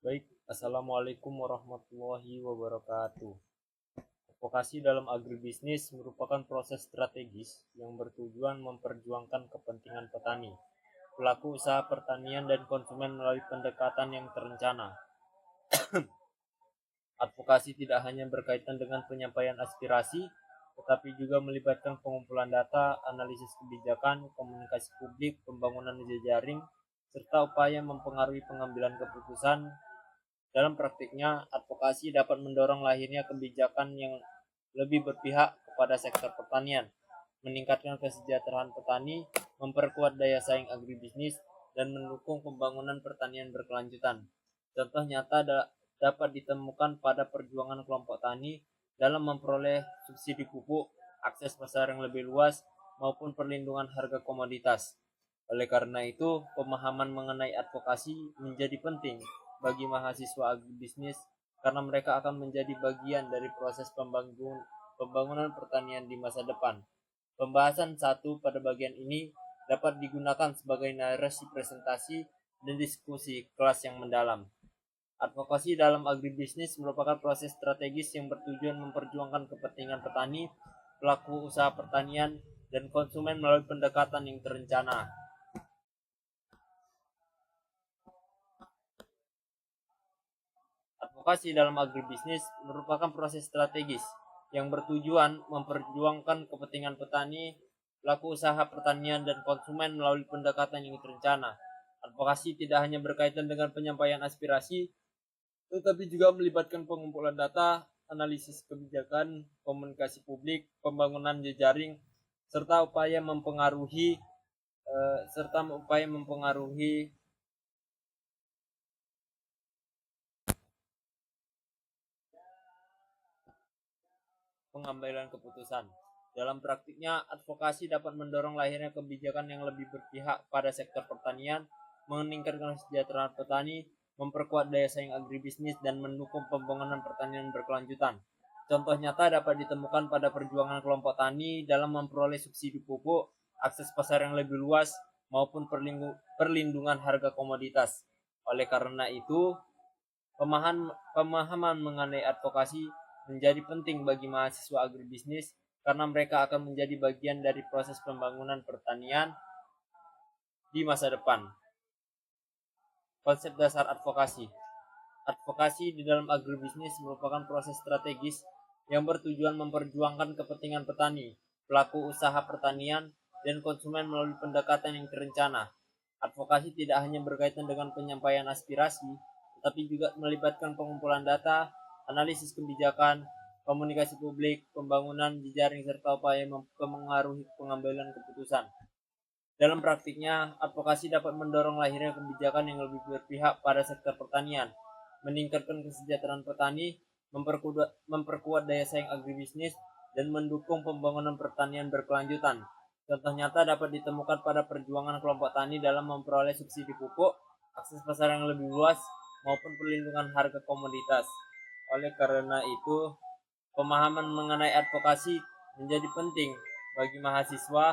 Baik, Assalamualaikum warahmatullahi wabarakatuh. Advokasi dalam agribisnis merupakan proses strategis yang bertujuan memperjuangkan kepentingan petani, pelaku usaha pertanian, dan konsumen melalui pendekatan yang terencana. Advokasi tidak hanya berkaitan dengan penyampaian aspirasi, tetapi juga melibatkan pengumpulan data, analisis kebijakan, komunikasi publik, pembangunan jejaring, serta upaya mempengaruhi pengambilan keputusan. Dalam praktiknya, advokasi dapat mendorong lahirnya kebijakan yang lebih berpihak kepada sektor pertanian, meningkatkan kesejahteraan petani, memperkuat daya saing agribisnis, dan mendukung pembangunan pertanian berkelanjutan. Contoh nyata dapat ditemukan pada perjuangan kelompok tani dalam memperoleh subsidi pupuk, akses pasar yang lebih luas, maupun perlindungan harga komoditas. Oleh karena itu, pemahaman mengenai advokasi menjadi penting bagi mahasiswa agribisnis karena mereka akan menjadi bagian dari proses pembangunan pertanian di masa depan. Pembahasan satu pada bagian ini dapat digunakan sebagai narasi presentasi dan diskusi kelas yang mendalam. Advokasi dalam agribisnis merupakan proses strategis yang bertujuan memperjuangkan kepentingan petani, pelaku usaha pertanian, dan konsumen melalui pendekatan yang terencana. Advokasi dalam agribisnis merupakan proses strategis yang bertujuan memperjuangkan kepentingan petani, pelaku usaha pertanian, dan konsumen melalui pendekatan yang terencana. Advokasi tidak hanya berkaitan dengan penyampaian aspirasi, tetapi juga melibatkan pengumpulan data, analisis kebijakan, komunikasi publik, pembangunan jejaring, serta upaya mempengaruhi pengambilan keputusan. Dalam praktiknya, advokasi dapat mendorong lahirnya kebijakan yang lebih berpihak pada sektor pertanian, meningkatkan kesejahteraan petani, memperkuat daya saing agribisnis, dan mendukung pembangunan pertanian berkelanjutan. Contoh nyata dapat ditemukan pada perjuangan kelompok tani dalam memperoleh subsidi pupuk, akses pasar yang lebih luas, maupun perlindungan harga komoditas. Oleh karena itu, pemahaman mengenai advokasi menjadi penting bagi mahasiswa agribisnis karena mereka akan menjadi bagian dari proses pembangunan pertanian di masa depan. Konsep dasar advokasi. Advokasi di dalam agribisnis merupakan proses strategis yang bertujuan memperjuangkan kepentingan petani, pelaku usaha pertanian, dan konsumen melalui pendekatan yang terencana. Advokasi tidak hanya berkaitan dengan penyampaian aspirasi, tetapi juga melibatkan pengumpulan data, analisis kebijakan, komunikasi publik, pembangunan jejaring, serta upaya mempengaruhi pengambilan keputusan. Dalam praktiknya, advokasi dapat mendorong lahirnya kebijakan yang lebih berpihak pada sektor pertanian, meningkatkan kesejahteraan petani, memperkuat daya saing agribisnis, dan mendukung pembangunan pertanian berkelanjutan. Contoh nyata dapat ditemukan pada perjuangan kelompok tani dalam memperoleh subsidi pupuk, akses pasar yang lebih luas, maupun perlindungan harga komoditas. Oleh karena itu, pemahaman mengenai advokasi menjadi penting bagi mahasiswa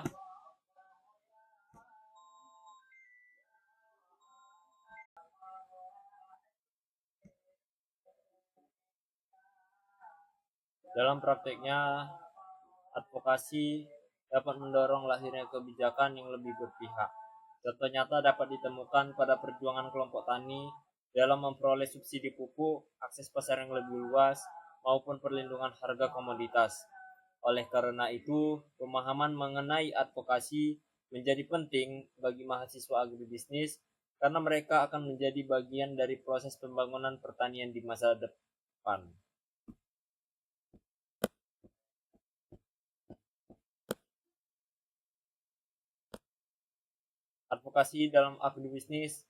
dalam prakteknya. Advokasi dapat mendorong lahirnya kebijakan yang lebih berpihak. Contoh nyata dapat ditemukan pada perjuangan kelompok tani dalam memperoleh subsidi pupuk, akses pasar yang lebih luas, maupun perlindungan harga komoditas. Oleh karena itu, pemahaman mengenai advokasi menjadi penting bagi mahasiswa agribisnis karena mereka akan menjadi bagian dari proses pembangunan pertanian di masa depan. Advokasi dalam agribisnis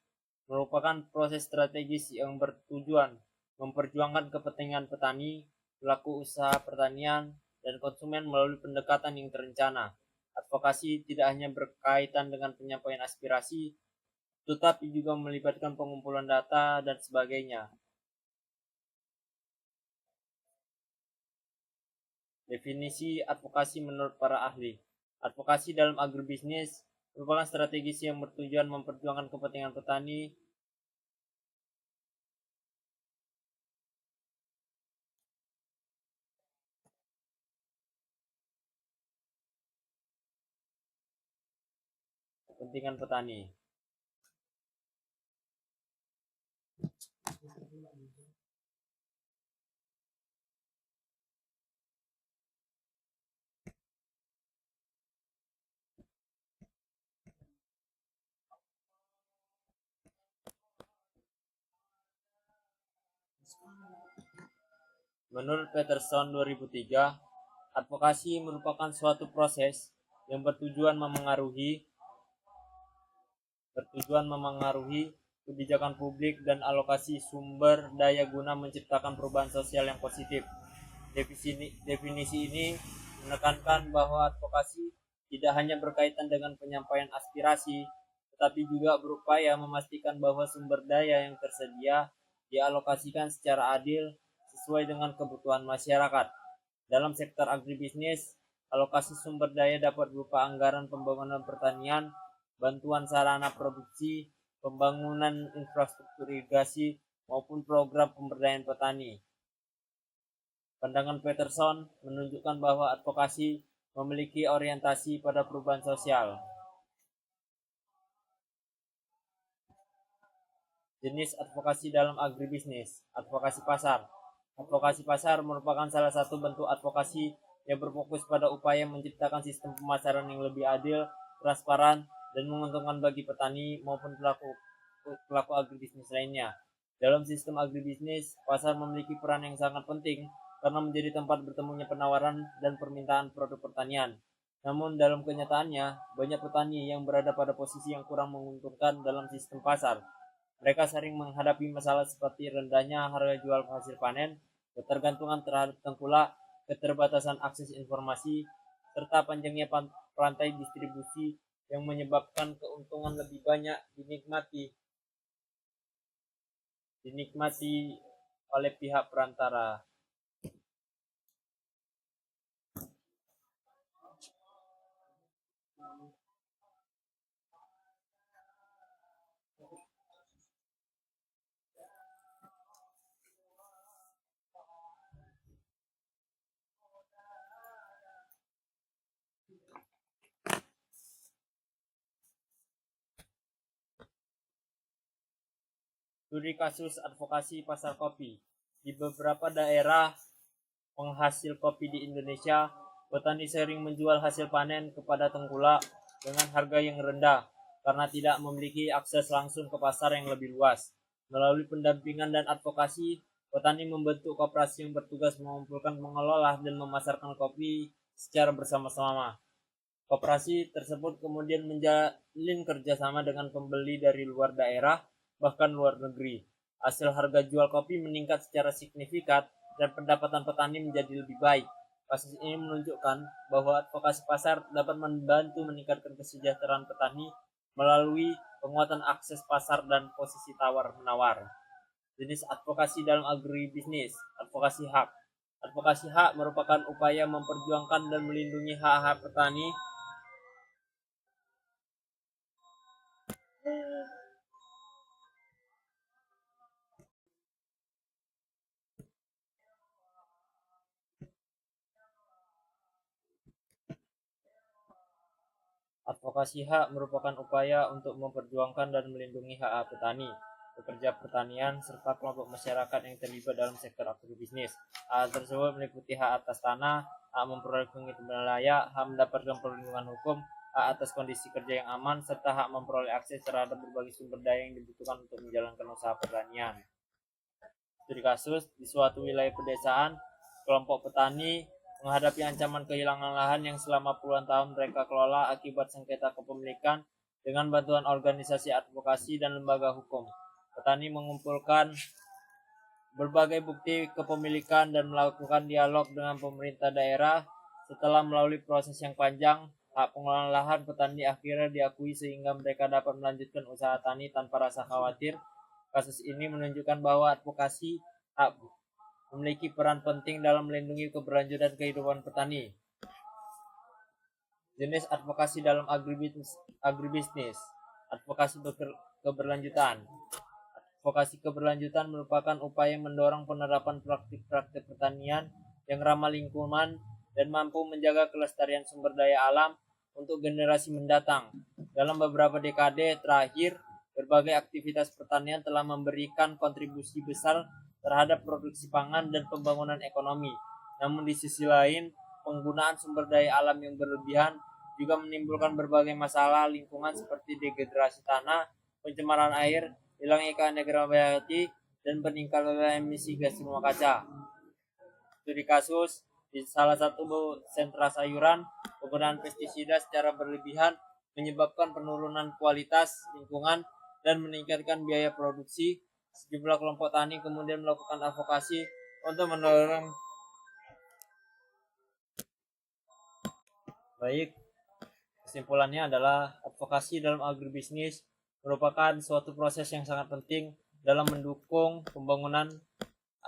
merupakan proses strategis yang bertujuan memperjuangkan kepentingan petani, pelaku usaha pertanian, dan konsumen melalui pendekatan yang terencana. Advokasi tidak hanya berkaitan dengan penyampaian aspirasi, tetapi juga melibatkan pengumpulan data dan sebagainya. Definisi advokasi menurut para ahli. Advokasi dalam agribisnis merupakan strategi yang bertujuan memperjuangkan kepentingan petani, kepentingan petani. Menurut Peterson 2003, advokasi merupakan suatu proses yang bertujuan memengaruhi kebijakan publik dan alokasi sumber daya guna menciptakan perubahan sosial yang positif. Definisi ini menekankan bahwa advokasi tidak hanya berkaitan dengan penyampaian aspirasi, tetapi juga berupaya memastikan bahwa sumber daya yang tersedia dialokasikan secara adil sesuai dengan kebutuhan masyarakat. Dalam sektor agribisnis, alokasi sumber daya dapat berupa anggaran pembangunan pertanian, bantuan sarana produksi, pembangunan infrastruktur irigasi, maupun program pemberdayaan petani. Pandangan Peterson menunjukkan bahwa advokasi memiliki orientasi pada perubahan sosial. Jenis advokasi dalam agribisnis. Advokasi pasar. Advokasi pasar merupakan salah satu bentuk advokasi yang berfokus pada upaya menciptakan sistem pemasaran yang lebih adil, transparan, dan menguntungkan bagi petani maupun pelaku agribisnis lainnya. Dalam sistem agribisnis, pasar memiliki peran yang sangat penting karena menjadi tempat bertemunya penawaran dan permintaan produk pertanian. Namun dalam kenyataannya, banyak petani yang berada pada posisi yang kurang menguntungkan dalam sistem pasar. Mereka sering menghadapi masalah seperti rendahnya harga jual hasil panen, ketergantungan terhadap tengkulak, keterbatasan akses informasi, serta panjangnya rantai distribusi yang menyebabkan keuntungan lebih banyak dinikmati oleh pihak perantara. Studi kasus advokasi pasar kopi. Di beberapa daerah penghasil kopi di Indonesia, petani sering menjual hasil panen kepada tengkulak dengan harga yang rendah karena tidak memiliki akses langsung ke pasar yang lebih luas. Melalui pendampingan dan advokasi, petani membentuk koperasi yang bertugas mengumpulkan, mengelola, dan memasarkan kopi secara bersama-sama. Koperasi tersebut kemudian menjalin kerjasama dengan pembeli dari luar daerah, bahkan luar negeri. Hasil harga jual kopi meningkat secara signifikan dan pendapatan petani menjadi lebih baik. Kasus ini menunjukkan bahwa advokasi pasar dapat membantu meningkatkan kesejahteraan petani melalui penguatan akses pasar dan posisi tawar-menawar. Jenis advokasi dalam agribisnis. Advokasi hak. Advokasi hak merupakan upaya memperjuangkan dan melindungi hak-hak petani Advokasi hak merupakan upaya untuk memperjuangkan dan melindungi hak petani, pekerja pertanian, serta kelompok masyarakat yang terlibat dalam sektor agribisnis. Hak tersebut meliputi hak atas tanah, hak memperoleh penghitungan layak, hak mendapatkan perlindungan hukum, hak atas kondisi kerja yang aman, serta hak memperoleh akses terhadap berbagai sumber daya yang dibutuhkan untuk menjalankan usaha pertanian. Studi kasus, di suatu wilayah pedesaan, kelompok petani menghadapi ancaman kehilangan lahan yang selama puluhan tahun mereka kelola akibat sengketa kepemilikan. Dengan bantuan organisasi advokasi dan lembaga hukum, petani mengumpulkan berbagai bukti kepemilikan dan melakukan dialog dengan pemerintah daerah. Setelah melalui proses yang panjang, hak pengelolaan lahan petani akhirnya diakui sehingga mereka dapat melanjutkan usaha tani tanpa rasa khawatir. Kasus ini menunjukkan bahwa advokasi hak memiliki peran penting dalam melindungi keberlanjutan kehidupan petani. Jenis advokasi dalam agribisnis. Advokasi keberlanjutan. Advokasi keberlanjutan merupakan upaya mendorong penerapan praktik-praktik pertanian yang ramah lingkungan dan mampu menjaga kelestarian sumber daya alam untuk generasi mendatang. Dalam beberapa dekade terakhir, berbagai aktivitas pertanian telah memberikan kontribusi besar terhadap produksi pangan dan pembangunan ekonomi. Namun di sisi lain, penggunaan sumber daya alam yang berlebihan juga menimbulkan berbagai masalah lingkungan seperti dehidrasi tanah, pencemaran air, hilangnya keanekaragaman hayati, dan peningkatan emisi gas rumah kaca. Studi kasus di salah satu sentra sayuran, penggunaan pestisida secara berlebihan menyebabkan penurunan kualitas lingkungan dan meningkatkan biaya produksi. Sejumlah kelompok tani kemudian melakukan advokasi untuk mendorong baik. Kesimpulannya adalah advokasi dalam agribisnis merupakan suatu proses yang sangat penting dalam mendukung pembangunan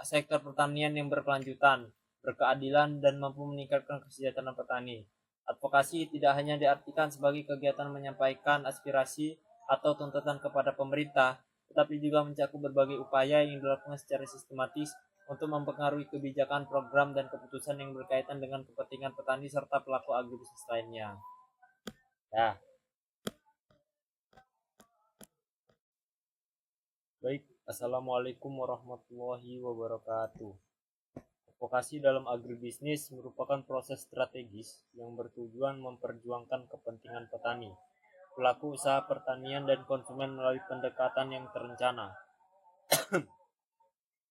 sektor pertanian yang berkelanjutan, berkeadilan, dan mampu meningkatkan kesejahteraan petani. Advokasi tidak hanya diartikan sebagai kegiatan menyampaikan aspirasi atau tuntutan kepada pemerintah, tetapi juga mencakup berbagai upaya yang dilakukan secara sistematis untuk mempengaruhi kebijakan, program, dan keputusan yang berkaitan dengan kepentingan petani serta pelaku agribisnis lainnya. Ya. Baik, Assalamualaikum warahmatullahi wabarakatuh. Advokasi dalam agribisnis merupakan proses strategis yang bertujuan memperjuangkan kepentingan petani, pelaku usaha pertanian, dan konsumen melalui pendekatan yang terencana.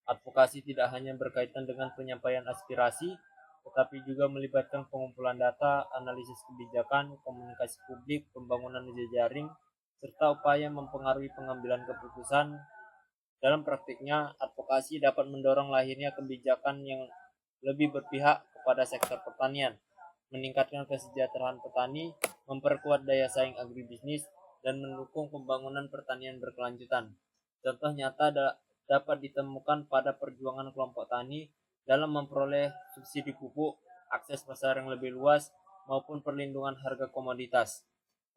Advokasi tidak hanya berkaitan dengan penyampaian aspirasi, tetapi juga melibatkan pengumpulan data, analisis kebijakan, komunikasi publik, pembangunan jejaring, serta upaya mempengaruhi pengambilan keputusan. Dalam praktiknya, advokasi dapat mendorong lahirnya kebijakan yang lebih berpihak kepada sektor pertanian, meningkatkan kesejahteraan petani, memperkuat daya saing agribisnis, dan mendukung pembangunan pertanian berkelanjutan. Contoh nyata dapat ditemukan pada perjuangan kelompok tani dalam memperoleh subsidi pupuk, akses pasar yang lebih luas, maupun perlindungan harga komoditas.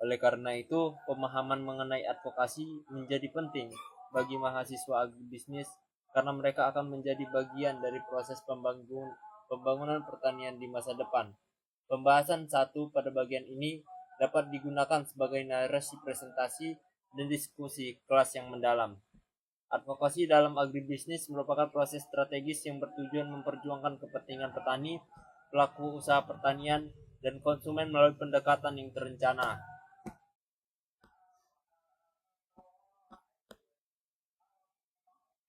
Oleh karena itu, pemahaman mengenai advokasi menjadi penting bagi mahasiswa agribisnis karena mereka akan menjadi bagian dari proses pembangunan pertanian di masa depan. Pembahasan 1 pada bagian ini dapat digunakan sebagai narasi presentasi dan diskusi kelas yang mendalam. Advokasi dalam agribisnis merupakan proses strategis yang bertujuan memperjuangkan kepentingan petani, pelaku usaha pertanian, dan konsumen melalui pendekatan yang terencana.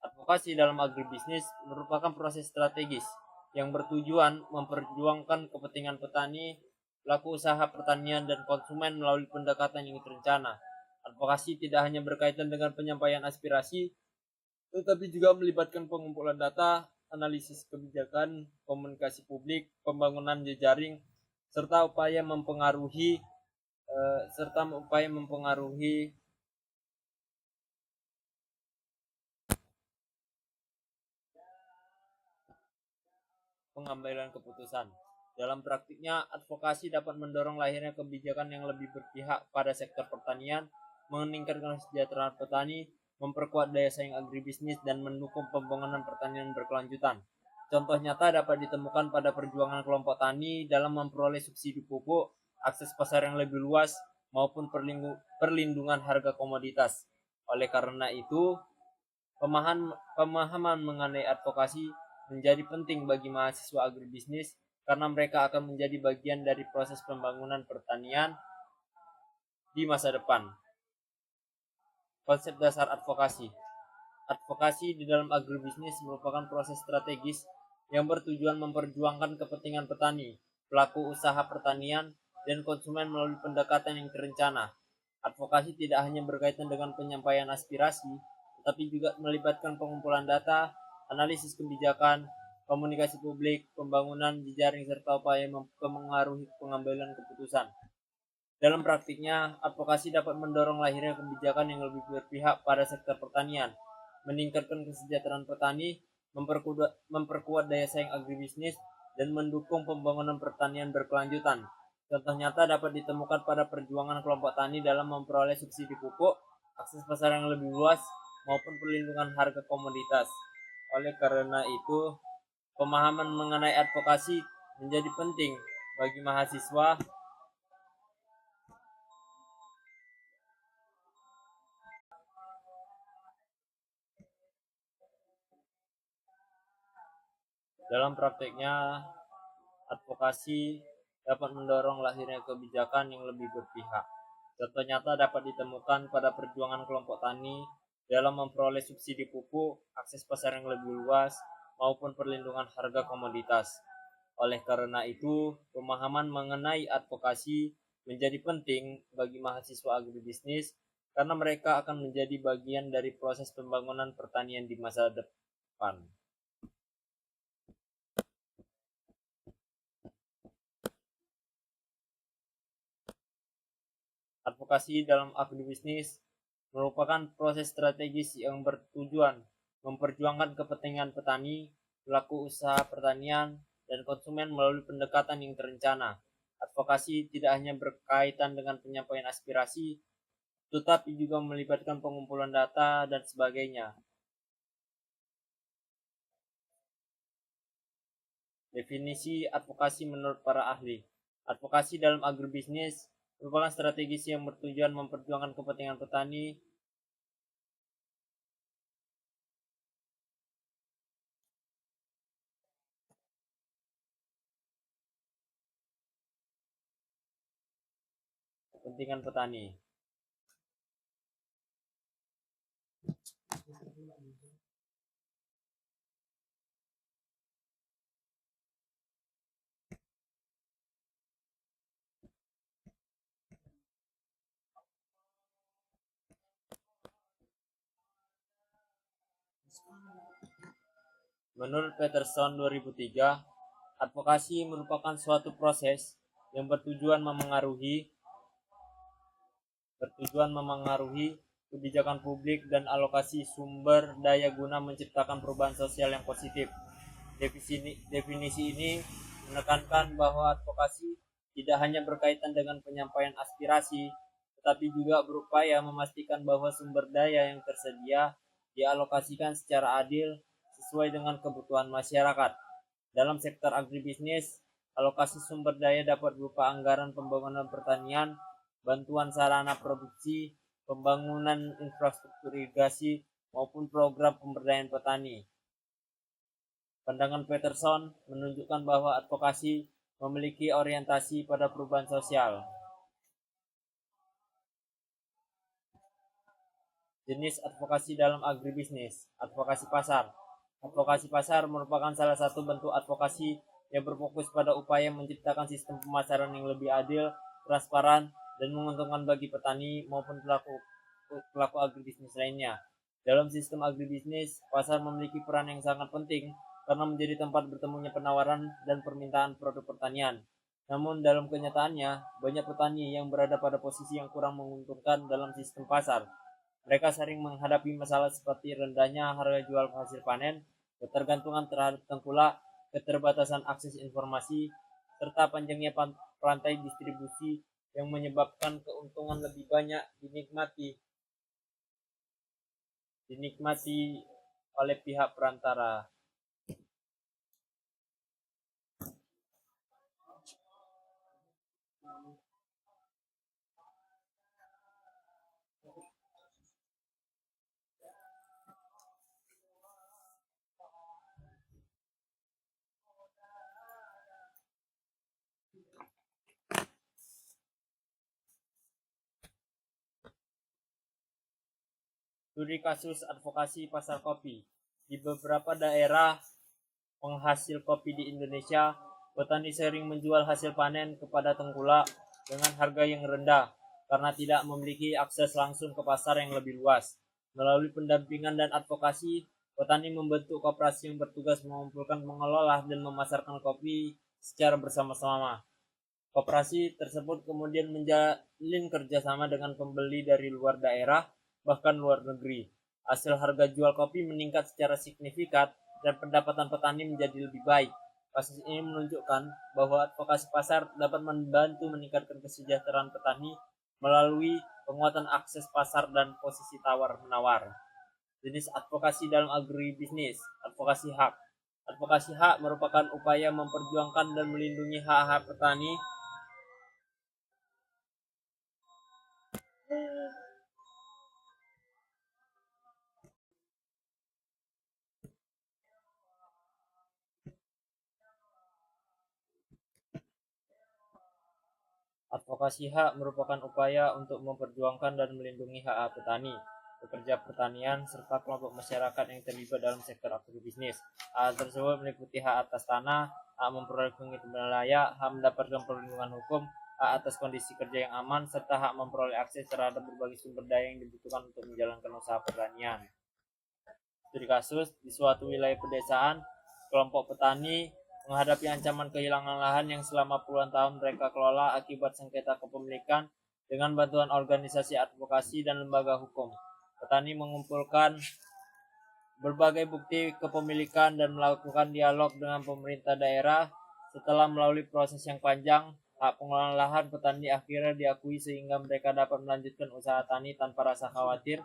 Advokasi dalam agribisnis merupakan proses strategis yang bertujuan memperjuangkan kepentingan petani, pelaku usaha pertanian, dan konsumen melalui pendekatan yang terencana. Advokasi tidak hanya berkaitan dengan penyampaian aspirasi, tetapi juga melibatkan pengumpulan data, analisis kebijakan, komunikasi publik, pembangunan jejaring, serta upaya mempengaruhi pengambilan keputusan. Dalam praktiknya, advokasi dapat mendorong lahirnya kebijakan yang lebih berpihak pada sektor pertanian, meningkatkan kesejahteraan petani, memperkuat daya saing agribisnis, dan mendukung pembangunan pertanian berkelanjutan. Contoh nyata dapat ditemukan pada perjuangan kelompok tani dalam memperoleh subsidi pupuk, akses pasar yang lebih luas, maupun perlindungan harga komoditas. Oleh karena itu, pemahaman mengenai advokasi menjadi penting bagi mahasiswa agribisnis karena mereka akan menjadi bagian dari proses pembangunan pertanian di masa depan. Konsep dasar advokasi. Advokasi di dalam agribisnis merupakan proses strategis yang bertujuan memperjuangkan kepentingan petani, pelaku usaha pertanian, dan konsumen melalui pendekatan yang terencana. Advokasi tidak hanya berkaitan dengan penyampaian aspirasi, tetapi juga melibatkan pengumpulan data, analisis kebijakan, komunikasi publik, pembangunan jejaring, serta upaya mempengaruhi pengambilan keputusan. Dalam praktiknya, advokasi dapat mendorong lahirnya kebijakan yang lebih berpihak pada sektor pertanian, meningkatkan kesejahteraan petani, memperkuat daya saing agribisnis, dan mendukung pembangunan pertanian berkelanjutan. Contoh nyata dapat ditemukan pada perjuangan kelompok tani dalam memperoleh subsidi pupuk, akses pasar yang lebih luas, maupun perlindungan harga komoditas. Oleh karena itu, pemahaman mengenai advokasi menjadi penting bagi mahasiswa Dalam prakteknya, advokasi dapat mendorong lahirnya kebijakan yang lebih berpihak. Contoh nyata dapat ditemukan pada perjuangan kelompok tani dalam memperoleh subsidi pupuk, akses pasar yang lebih luas, maupun perlindungan harga komoditas. Oleh karena itu, pemahaman mengenai advokasi menjadi penting bagi mahasiswa agribisnis karena mereka akan menjadi bagian dari proses pembangunan pertanian di masa depan. Advokasi dalam agribisnis merupakan proses strategis yang bertujuan memperjuangkan kepentingan petani, pelaku usaha pertanian, dan konsumen melalui pendekatan yang terencana. Advokasi tidak hanya berkaitan dengan penyampaian aspirasi, tetapi juga melibatkan pengumpulan data dan sebagainya. Definisi advokasi menurut para ahli. Advokasi dalam agribisnis merupakan strategi yang bertujuan memperjuangkan kepentingan petani, kepentingan petani. Menurut Peterson 2003, advokasi merupakan suatu proses yang bertujuan memengaruhi kebijakan publik dan alokasi sumber daya guna menciptakan perubahan sosial yang positif. Definisi ini menekankan bahwa advokasi tidak hanya berkaitan dengan penyampaian aspirasi, tetapi juga berupaya memastikan bahwa sumber daya yang tersedia dialokasikan secara adil sesuai dengan kebutuhan masyarakat. Dalam sektor agribisnis, alokasi sumber daya dapat berupa anggaran pembangunan pertanian, bantuan sarana produksi, pembangunan infrastruktur irigasi, maupun program pemberdayaan petani. Pandangan Peterson menunjukkan bahwa advokasi memiliki orientasi pada perubahan sosial. Jenis advokasi dalam agribisnis. Advokasi pasar. Advokasi pasar merupakan salah satu bentuk advokasi yang berfokus pada upaya menciptakan sistem pemasaran yang lebih adil, transparan, dan menguntungkan bagi petani maupun pelaku agribisnis lainnya. Dalam sistem agribisnis, pasar memiliki peran yang sangat penting karena menjadi tempat bertemunya penawaran dan permintaan produk pertanian. Namun dalam kenyataannya, banyak petani yang berada pada posisi yang kurang menguntungkan dalam sistem pasar. Mereka sering menghadapi masalah seperti rendahnya harga jual hasil panen, ketergantungan terhadap tengkulak, keterbatasan akses informasi, serta panjangnya rantai distribusi yang menyebabkan keuntungan lebih banyak dinikmati oleh pihak perantara. Studi kasus advokasi pasar kopi. Di beberapa daerah penghasil kopi di Indonesia, petani sering menjual hasil panen kepada tengkulak dengan harga yang rendah karena tidak memiliki akses langsung ke pasar yang lebih luas. Melalui pendampingan dan advokasi, petani membentuk koperasi yang bertugas mengumpulkan, mengelola, dan memasarkan kopi secara bersama-sama. Koperasi tersebut kemudian menjalin kerjasama dengan pembeli dari luar daerah, bahkan luar negeri. Hasil harga jual kopi meningkat secara signifikan dan pendapatan petani menjadi lebih baik. Kasus ini menunjukkan bahwa advokasi pasar dapat membantu meningkatkan kesejahteraan petani melalui penguatan akses pasar dan posisi tawar-menawar. Jenis advokasi dalam agribisnis. Advokasi hak. Advokasi hak merupakan upaya memperjuangkan dan melindungi hak-hak petani Advokasi hak merupakan upaya untuk memperjuangkan dan melindungi hak petani, pekerja pertanian, serta kelompok masyarakat yang terlibat dalam sektor agribisnis. Hak tersebut meliputi hak atas tanah, hak memperoleh penghitungan layak, hak mendapatkan perlindungan hukum, hak atas kondisi kerja yang aman, serta hak memperoleh akses terhadap berbagai sumber daya yang dibutuhkan untuk menjalankan usaha pertanian. Studi kasus, di suatu wilayah pedesaan, kelompok petani menghadapi ancaman kehilangan lahan yang selama puluhan tahun mereka kelola akibat sengketa kepemilikan. Dengan bantuan organisasi advokasi dan lembaga hukum, petani mengumpulkan berbagai bukti kepemilikan dan melakukan dialog dengan pemerintah daerah. Setelah melalui proses yang panjang, hak pengelolaan lahan petani akhirnya diakui sehingga mereka dapat melanjutkan usaha tani tanpa rasa khawatir.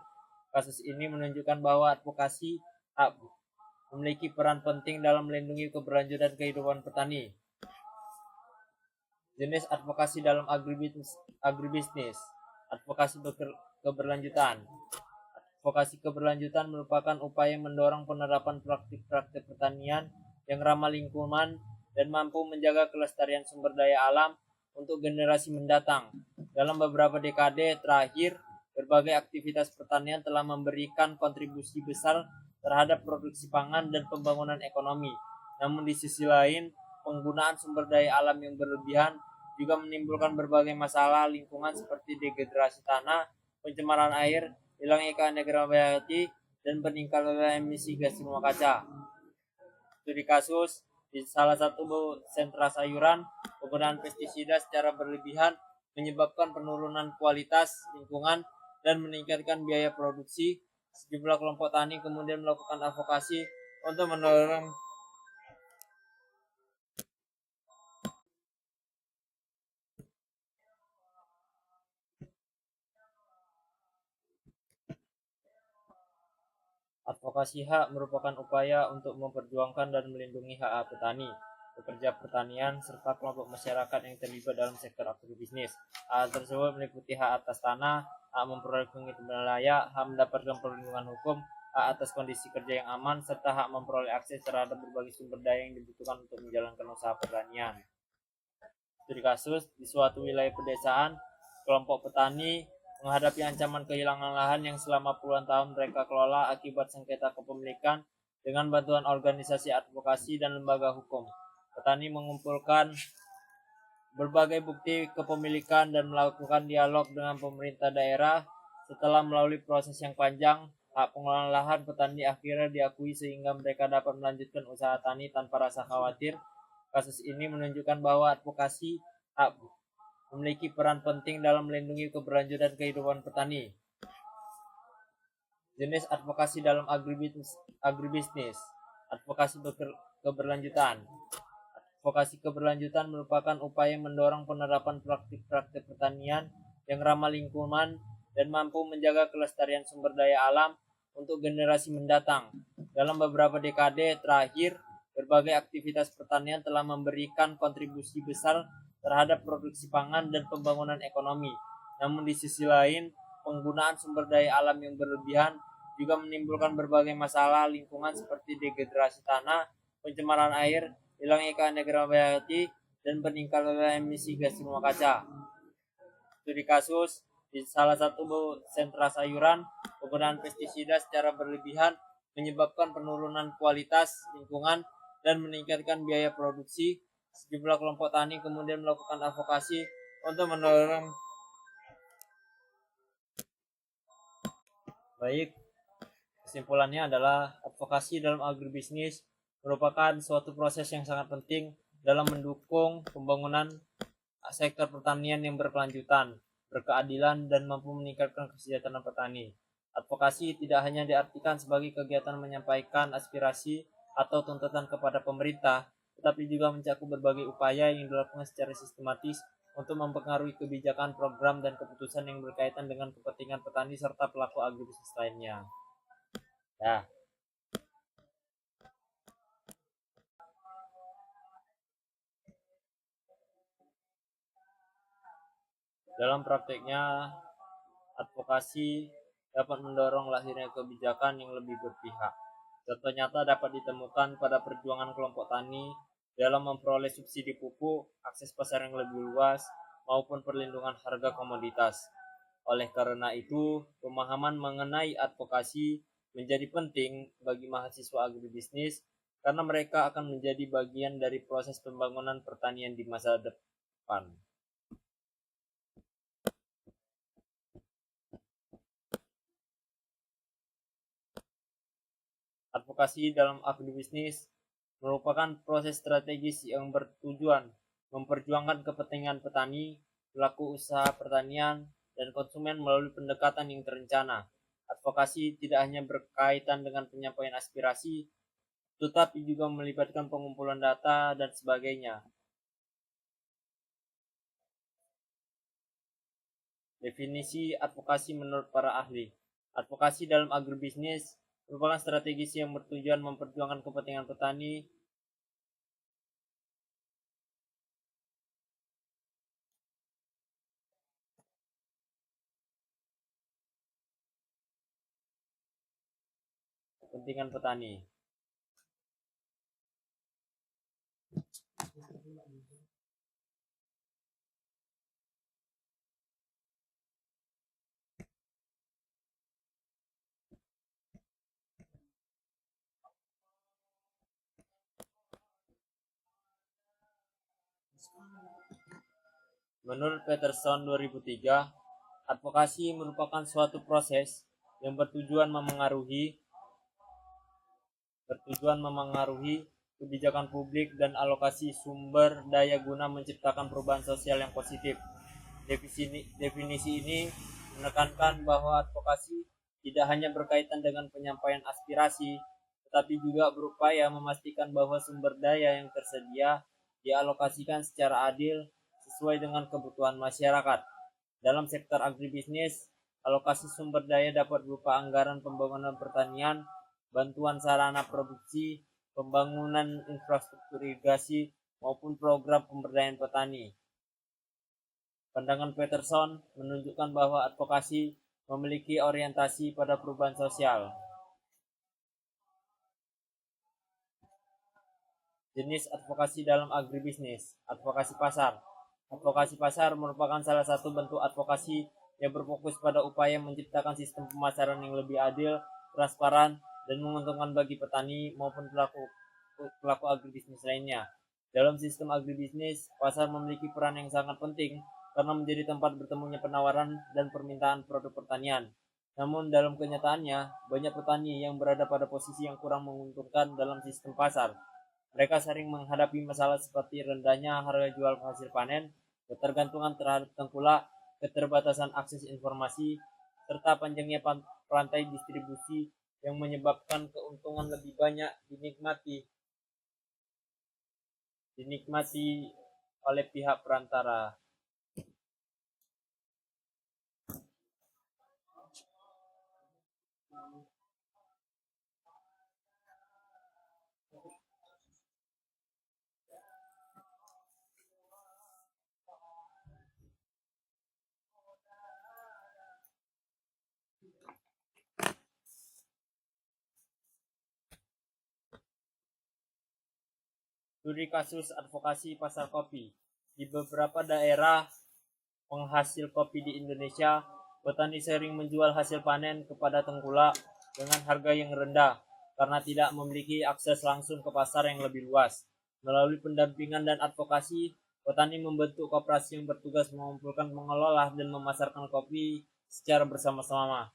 Kasus ini menunjukkan bahwa advokasi hak memiliki peran penting dalam melindungi keberlanjutan kehidupan petani. Jenis advokasi dalam agribisnis. Advokasi keberlanjutan. Advokasi keberlanjutan merupakan upaya mendorong penerapan praktik-praktik pertanian yang ramah lingkungan dan mampu menjaga kelestarian sumber daya alam untuk generasi mendatang. Dalam beberapa dekade terakhir, berbagai aktivitas pertanian telah memberikan kontribusi besar terhadap produksi pangan dan pembangunan ekonomi. Namun di sisi lain, penggunaan sumber daya alam yang berlebihan juga menimbulkan berbagai masalah lingkungan seperti dehidrasi tanah, pencemaran air, hilangnya keanekaragaman hayati, dan peningkatan emisi gas rumah kaca. Studi kasus, di salah satu sentra sayuran, penggunaan pestisida secara berlebihan menyebabkan penurunan kualitas lingkungan dan meningkatkan biaya produksi. Sejumlah kelompok tani kemudian melakukan advokasi untuk mendorong advokasi hak merupakan upaya untuk memperjuangkan dan melindungi hak petani, pekerja pertanian, serta kelompok masyarakat yang terlibat dalam sektor agribisnis. Hak tersebut meliputi hak atas tanah, hak memperoleh penghitungan layak, hak mendapatkan perlindungan hukum, hak atas kondisi kerja yang aman, serta hak memperoleh akses terhadap berbagai sumber daya yang dibutuhkan untuk menjalankan usaha pertanian. Studi kasus, di suatu wilayah pedesaan, kelompok petani menghadapi ancaman kehilangan lahan yang selama puluhan tahun mereka kelola akibat sengketa kepemilikan. Dengan bantuan organisasi advokasi dan lembaga hukum, petani mengumpulkan berbagai bukti kepemilikan dan melakukan dialog dengan pemerintah daerah. Setelah melalui proses yang panjang, hak pengelolaan lahan petani akhirnya diakui sehingga mereka dapat melanjutkan usaha tani tanpa rasa khawatir. Kasus ini menunjukkan bahwa advokasi hak memiliki peran penting dalam melindungi keberlanjutan kehidupan petani. Jenis advokasi dalam agribisnis. Advokasi keberlanjutan. Advokasi keberlanjutan merupakan upaya mendorong penerapan praktik-praktik pertanian yang ramah lingkungan dan mampu menjaga kelestarian sumber daya alam untuk generasi mendatang. Dalam beberapa dekade terakhir, berbagai aktivitas pertanian telah memberikan kontribusi besar terhadap produksi pangan dan pembangunan ekonomi. Namun di sisi lain, penggunaan sumber daya alam yang berlebihan juga menimbulkan berbagai masalah lingkungan seperti dehidrasi tanah, pencemaran air, hilangnya keanekaragaman hayati, dan peningkatan emisi gas rumah kaca. Studi kasus, di salah satu sentra sayuran, penggunaan pestisida secara berlebihan menyebabkan penurunan kualitas lingkungan dan meningkatkan biaya produksi. Sejumlah kelompok tani kemudian melakukan advokasi untuk mendorong kesimpulannya adalah advokasi dalam agribisnis merupakan suatu proses yang sangat penting dalam mendukung pembangunan sektor pertanian yang berkelanjutan, berkeadilan, dan mampu meningkatkan kesejahteraan petani. Advokasi tidak hanya diartikan sebagai kegiatan menyampaikan aspirasi atau tuntutan kepada pemerintah, tetapi juga mencakup berbagai upaya yang dilakukan secara sistematis untuk mempengaruhi kebijakan, program, dan keputusan yang berkaitan dengan kepentingan petani serta pelaku agribisnis lainnya. Ya. Dalam prakteknya, advokasi dapat mendorong lahirnya kebijakan yang lebih berpihak. Contoh nyata dapat ditemukan pada perjuangan kelompok tani dalam memperoleh subsidi pupuk, akses pasar yang lebih luas, maupun perlindungan harga komoditas. Oleh karena itu, pemahaman mengenai advokasi menjadi penting bagi mahasiswa agribisnis karena mereka akan menjadi bagian dari proses pembangunan pertanian di masa depan. Advokasi dalam agribisnis merupakan proses strategis yang bertujuan memperjuangkan kepentingan petani, pelaku usaha pertanian, dan konsumen melalui pendekatan yang terencana. Advokasi tidak hanya berkaitan dengan penyampaian aspirasi, tetapi juga melibatkan pengumpulan data dan sebagainya. Definisi advokasi menurut para ahli. Advokasi dalam agribisnis merupakan strategi yang bertujuan memperjuangkan kepentingan petani, Menurut Peterson 2003, advokasi merupakan suatu proses yang bertujuan memengaruhi kebijakan publik dan alokasi sumber daya guna menciptakan perubahan sosial yang positif. Definisi ini menekankan bahwa advokasi tidak hanya berkaitan dengan penyampaian aspirasi, tetapi juga berupaya memastikan bahwa sumber daya yang tersedia dialokasikan secara adil sesuai dengan kebutuhan masyarakat. Dalam sektor agribisnis, alokasi sumber daya dapat berupa anggaran pembangunan pertanian, bantuan sarana produksi, pembangunan infrastruktur irigasi, maupun program pemberdayaan petani. Pandangan Peterson menunjukkan bahwa advokasi memiliki orientasi pada perubahan sosial. Jenis advokasi dalam agribisnis. Advokasi pasar. Advokasi pasar merupakan salah satu bentuk advokasi yang berfokus pada upaya menciptakan sistem pemasaran yang lebih adil, transparan, dan menguntungkan bagi petani maupun pelaku agribisnis lainnya. Dalam sistem agribisnis, pasar memiliki peran yang sangat penting karena menjadi tempat bertemunya penawaran dan permintaan produk pertanian. Namun dalam kenyataannya, banyak petani yang berada pada posisi yang kurang menguntungkan dalam sistem pasar. Mereka sering menghadapi masalah seperti rendahnya harga jual hasil panen, ketergantungan terhadap tengkulak, keterbatasan akses informasi, serta panjangnya rantai distribusi yang menyebabkan keuntungan lebih banyak dinikmati oleh pihak perantara. Studi kasus advokasi pasar kopi. Di beberapa daerah penghasil kopi di Indonesia, petani sering menjual hasil panen kepada tengkulak dengan harga yang rendah karena tidak memiliki akses langsung ke pasar yang lebih luas. Melalui pendampingan dan advokasi, petani membentuk koperasi yang bertugas mengumpulkan, mengelola, dan memasarkan kopi secara bersama-sama.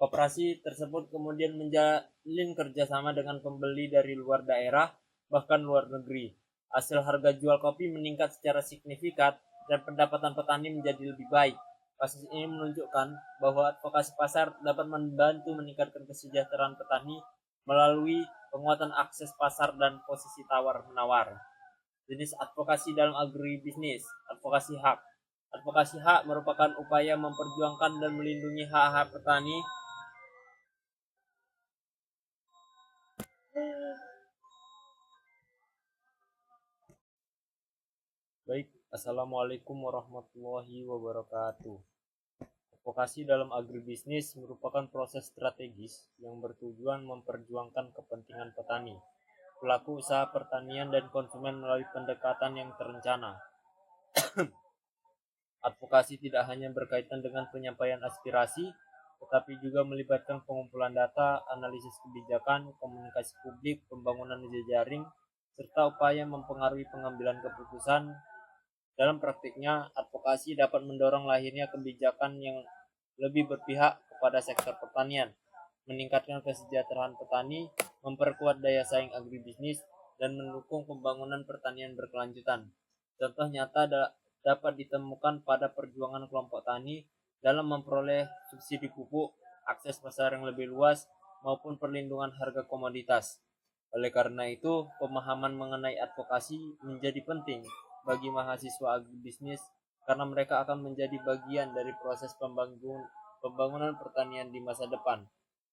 Koperasi tersebut kemudian menjalin kerjasama dengan pembeli dari luar daerah, bahkan luar negeri. Hasil harga jual kopi meningkat secara signifikan dan pendapatan petani menjadi lebih baik. Kasus ini menunjukkan bahwa advokasi pasar dapat membantu meningkatkan kesejahteraan petani melalui penguatan akses pasar dan posisi tawar-menawar. Jenis advokasi dalam agribisnis. Advokasi hak. Advokasi hak merupakan upaya memperjuangkan dan melindungi hak-hak petani Baik, Assalamualaikum warahmatullahi wabarakatuh. Advokasi dalam agribisnis merupakan proses strategis yang bertujuan memperjuangkan kepentingan petani, pelaku usaha pertanian, dan konsumen melalui pendekatan yang terencana. Advokasi tidak hanya berkaitan dengan penyampaian aspirasi, tetapi juga melibatkan pengumpulan data, analisis kebijakan, komunikasi publik, pembangunan jejaring, serta upaya mempengaruhi pengambilan keputusan. Dalam praktiknya, advokasi dapat mendorong lahirnya kebijakan yang lebih berpihak kepada sektor pertanian, meningkatkan kesejahteraan petani, memperkuat daya saing agribisnis, dan mendukung pembangunan pertanian berkelanjutan. Contoh nyata dapat ditemukan pada perjuangan kelompok tani dalam memperoleh subsidi pupuk, akses pasar yang lebih luas, maupun perlindungan harga komoditas. Oleh karena itu, pemahaman mengenai advokasi menjadi penting bagi mahasiswa agribisnis karena mereka akan menjadi bagian dari proses pembangunan pertanian di masa depan.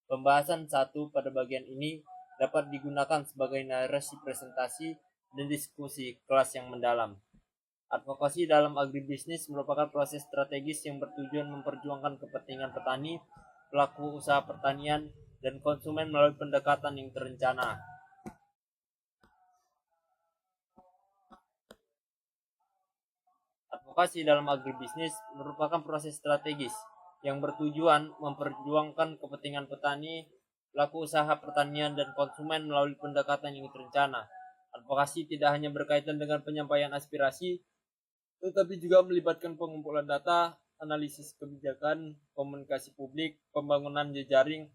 Pembahasan satu pada bagian ini dapat digunakan sebagai narasi presentasi dan diskusi kelas yang mendalam. Advokasi dalam agribisnis merupakan proses strategis yang bertujuan memperjuangkan kepentingan petani, pelaku usaha pertanian, dan konsumen melalui pendekatan yang terencana. Advokasi dalam agribisnis merupakan proses strategis yang bertujuan memperjuangkan kepentingan petani, pelaku usaha pertanian, dan konsumen melalui pendekatan yang terencana. Advokasi tidak hanya berkaitan dengan penyampaian aspirasi, tetapi juga melibatkan pengumpulan data, analisis kebijakan, komunikasi publik, pembangunan jejaring,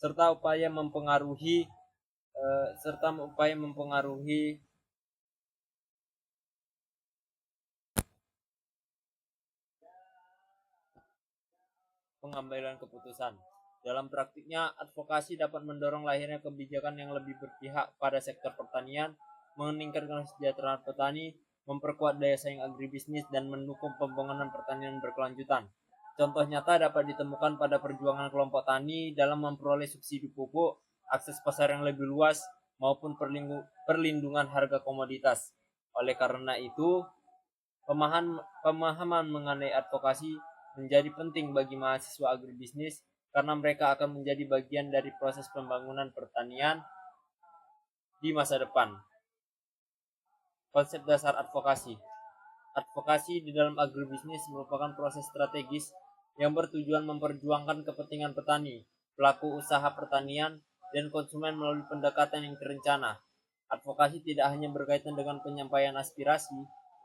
serta upaya mempengaruhi pengambilan keputusan. Dalam praktiknya, advokasi dapat mendorong lahirnya kebijakan yang lebih berpihak pada sektor pertanian, meningkatkan kesejahteraan petani, memperkuat daya saing agribisnis, dan mendukung pembangunan pertanian berkelanjutan. Contoh nyata dapat ditemukan pada perjuangan kelompok tani dalam memperoleh subsidi pupuk, akses pasar yang lebih luas, maupun perlindungan harga komoditas. Oleh karena itu, pemahaman mengenai advokasi menjadi penting bagi mahasiswa agribisnis karena mereka akan menjadi bagian dari proses pembangunan pertanian di masa depan. Konsep dasar advokasi. Advokasi di dalam agribisnis merupakan proses strategis yang bertujuan memperjuangkan kepentingan petani, pelaku usaha pertanian, dan konsumen melalui pendekatan yang terencana. Advokasi tidak hanya berkaitan dengan penyampaian aspirasi,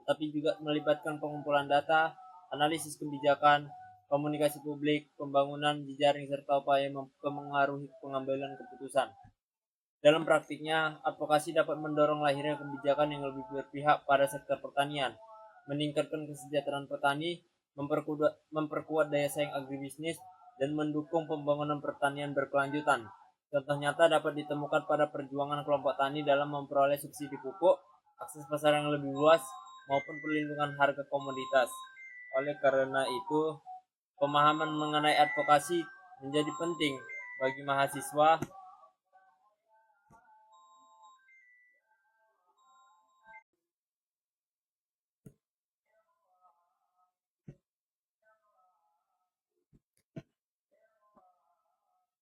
tetapi juga melibatkan pengumpulan data, analisis kebijakan, komunikasi publik, pembangunan jejaring, serta upaya mempengaruhi pengambilan keputusan. Dalam praktiknya, advokasi dapat mendorong lahirnya kebijakan yang lebih berpihak pada sektor pertanian, meningkatkan kesejahteraan petani, memperkuat daya saing agribisnis, dan mendukung pembangunan pertanian berkelanjutan. Contoh nyata dapat ditemukan pada perjuangan kelompok tani dalam memperoleh subsidi pupuk, akses pasar yang lebih luas, maupun perlindungan harga komoditas. Oleh karena itu, pemahaman mengenai advokasi menjadi penting bagi mahasiswa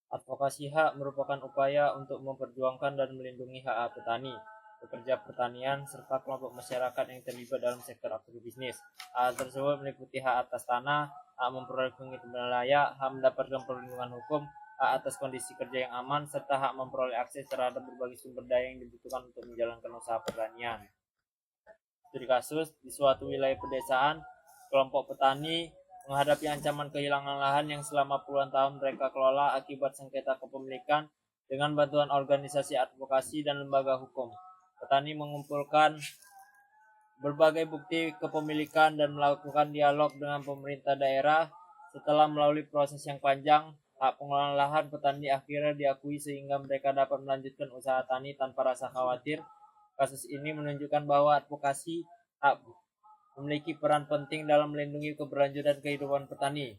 Advokasi hak merupakan upaya untuk memperjuangkan dan melindungi hak petani, pekerja pertanian, serta kelompok masyarakat yang terlibat dalam sektor agribisnis. Hak tersebut meliputi hak atas tanah, hak memperoleh penghitungan layak, hak mendapatkan perlindungan hukum, hak atas kondisi kerja yang aman, serta hak memperoleh akses terhadap berbagai sumber daya yang dibutuhkan untuk menjalankan usaha pertanian. Studi kasus, di suatu wilayah pedesaan, kelompok petani menghadapi ancaman kehilangan lahan yang selama puluhan tahun mereka kelola akibat sengketa kepemilikan. Dengan bantuan organisasi advokasi dan lembaga hukum, petani mengumpulkan berbagai bukti kepemilikan dan melakukan dialog dengan pemerintah daerah. Setelah melalui proses yang panjang, hak pengelolaan lahan petani akhirnya diakui sehingga mereka dapat melanjutkan usaha tani tanpa rasa khawatir. Kasus ini menunjukkan bahwa advokasi hak memiliki peran penting dalam melindungi keberlanjutan kehidupan petani.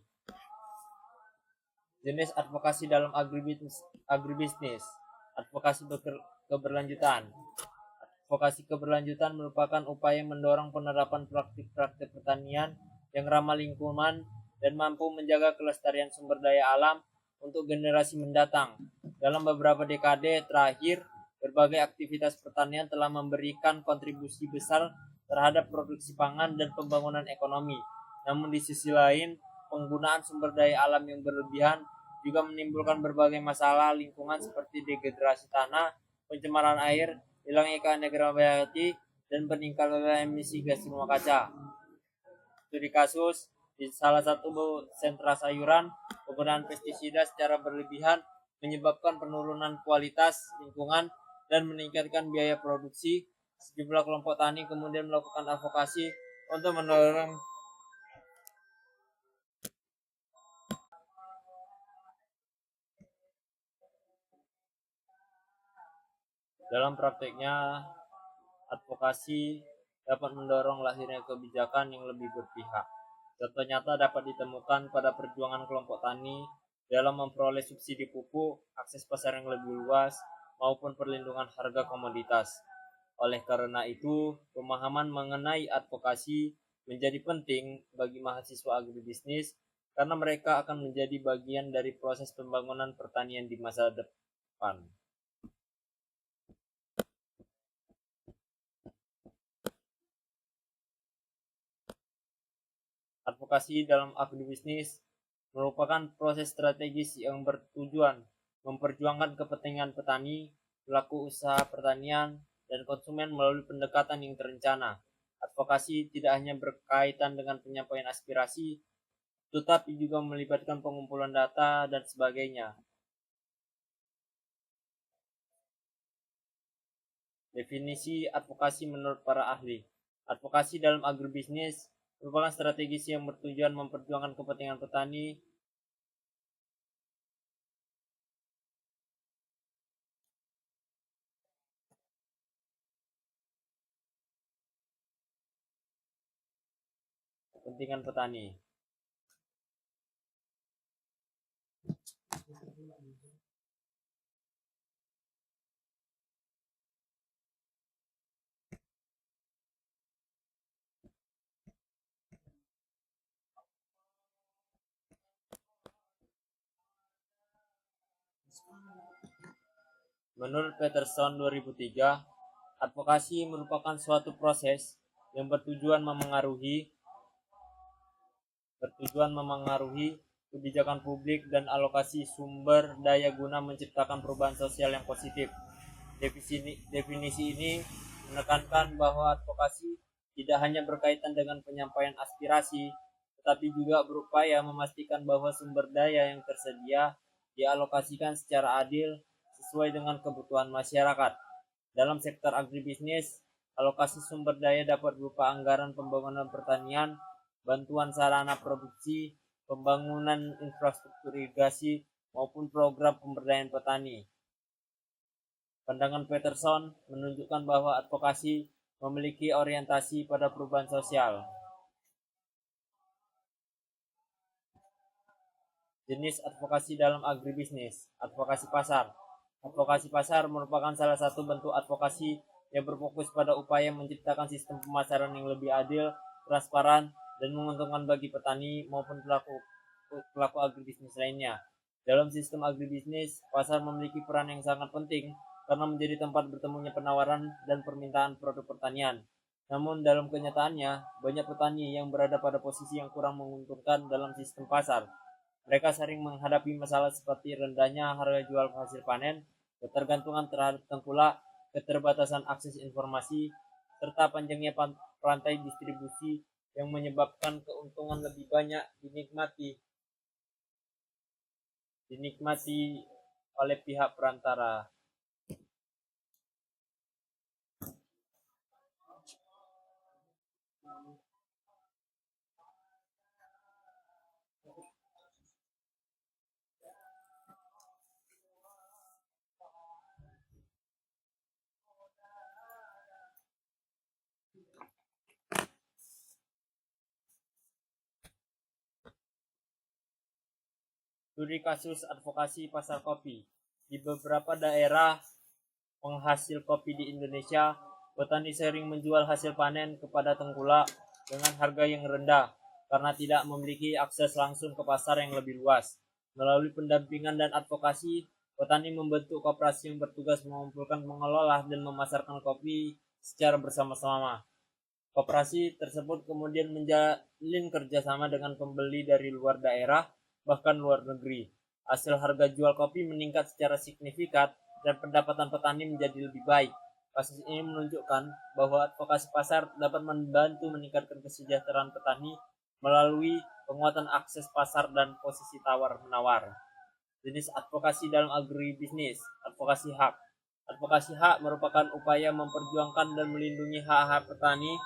Jenis advokasi dalam agribisnis. Advokasi keberlanjutan. Advokasi keberlanjutan merupakan upaya mendorong penerapan praktik-praktik pertanian yang ramah lingkungan dan mampu menjaga kelestarian sumber daya alam untuk generasi mendatang. Dalam beberapa dekade terakhir, berbagai aktivitas pertanian telah memberikan kontribusi besar terhadap produksi pangan dan pembangunan ekonomi. Namun di sisi lain, penggunaan sumber daya alam yang berlebihan juga menimbulkan berbagai masalah lingkungan seperti dehidrasi tanah, pencemaran air, hilangnya keanekaragaman hayati, dan peningkatan emisi gas rumah kaca. Studi kasus di salah satu sentra sayuran, penggunaan pestisida secara berlebihan menyebabkan penurunan kualitas lingkungan dan meningkatkan biaya produksi. Sejumlah kelompok tani kemudian melakukan advokasi untuk mendorong dalam prakteknya advokasi dapat mendorong lahirnya kebijakan yang lebih berpihak. Contoh nyata dapat ditemukan pada perjuangan kelompok tani dalam memperoleh subsidi pupuk, akses pasar yang lebih luas, maupun perlindungan harga komoditas. Oleh karena itu, pemahaman mengenai advokasi menjadi penting bagi mahasiswa agribisnis karena mereka akan menjadi bagian dari proses pembangunan pertanian di masa depan. Advokasi dalam agribisnis merupakan proses strategis yang bertujuan memperjuangkan kepentingan petani, pelaku usaha pertanian, dan konsumen melalui pendekatan yang terencana. Advokasi tidak hanya berkaitan dengan penyampaian aspirasi, tetapi juga melibatkan pengumpulan data dan sebagainya. Definisi advokasi menurut para ahli. Advokasi dalam agribisnis merupakan strategi yang bertujuan memperjuangkan kepentingan petani, kepentingan petani. Menurut Peterson 2003, advokasi merupakan suatu proses yang bertujuan memengaruhi kebijakan publik dan alokasi sumber daya guna menciptakan perubahan sosial yang positif. Definisi ini menekankan bahwa advokasi tidak hanya berkaitan dengan penyampaian aspirasi, tetapi juga berupaya memastikan bahwa sumber daya yang tersedia dialokasikan secara adil sesuai dengan kebutuhan masyarakat. Dalam sektor agribisnis, alokasi sumber daya dapat berupa anggaran pembangunan pertanian, bantuan sarana produksi, pembangunan infrastruktur irigasi, maupun program pemberdayaan petani. Pandangan Peterson menunjukkan bahwa advokasi memiliki orientasi pada perubahan sosial. Jenis advokasi dalam agribisnis. Advokasi pasar. Advokasi pasar merupakan salah satu bentuk advokasi yang berfokus pada upaya menciptakan sistem pemasaran yang lebih adil, transparan, dan menguntungkan bagi petani maupun pelaku agribisnis lainnya. Dalam sistem agribisnis, pasar memiliki peran yang sangat penting karena menjadi tempat bertemunya penawaran dan permintaan produk pertanian. Namun dalam kenyataannya, banyak petani yang berada pada posisi yang kurang menguntungkan dalam sistem pasar. Mereka sering menghadapi masalah seperti rendahnya harga jual hasil panen, ketergantungan terhadap tengkulak, keterbatasan akses informasi, serta panjangnya rantai distribusi yang menyebabkan keuntungan lebih banyak dinikmati oleh pihak perantara. Studi kasus advokasi pasar kopi. Di beberapa daerah penghasil kopi di Indonesia, petani sering menjual hasil panen kepada tengkulak dengan harga yang rendah karena tidak memiliki akses langsung ke pasar yang lebih luas. Melalui pendampingan dan advokasi, petani membentuk koperasi yang bertugas mengumpulkan, mengelola, dan memasarkan kopi secara bersama-sama. Koperasi tersebut kemudian menjalin kerjasama dengan pembeli dari luar daerah, bahkan luar negeri. Hasil harga jual kopi meningkat secara signifikan dan pendapatan petani menjadi lebih baik. Kasus ini menunjukkan bahwa advokasi pasar dapat membantu meningkatkan kesejahteraan petani melalui penguatan akses pasar dan posisi tawar-menawar. Jenis advokasi dalam agribisnis. Advokasi hak. Advokasi hak merupakan upaya memperjuangkan dan melindungi hak-hak petani